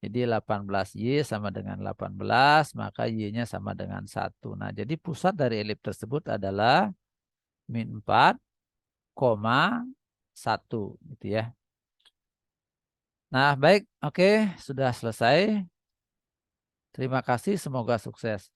Jadi 18y sama dengan 18, maka y-nya sama dengan 1. Nah, jadi pusat dari elip tersebut adalah min 4,1 gitu ya. Nah, baik, oke, sudah selesai. Terima kasih, semoga sukses.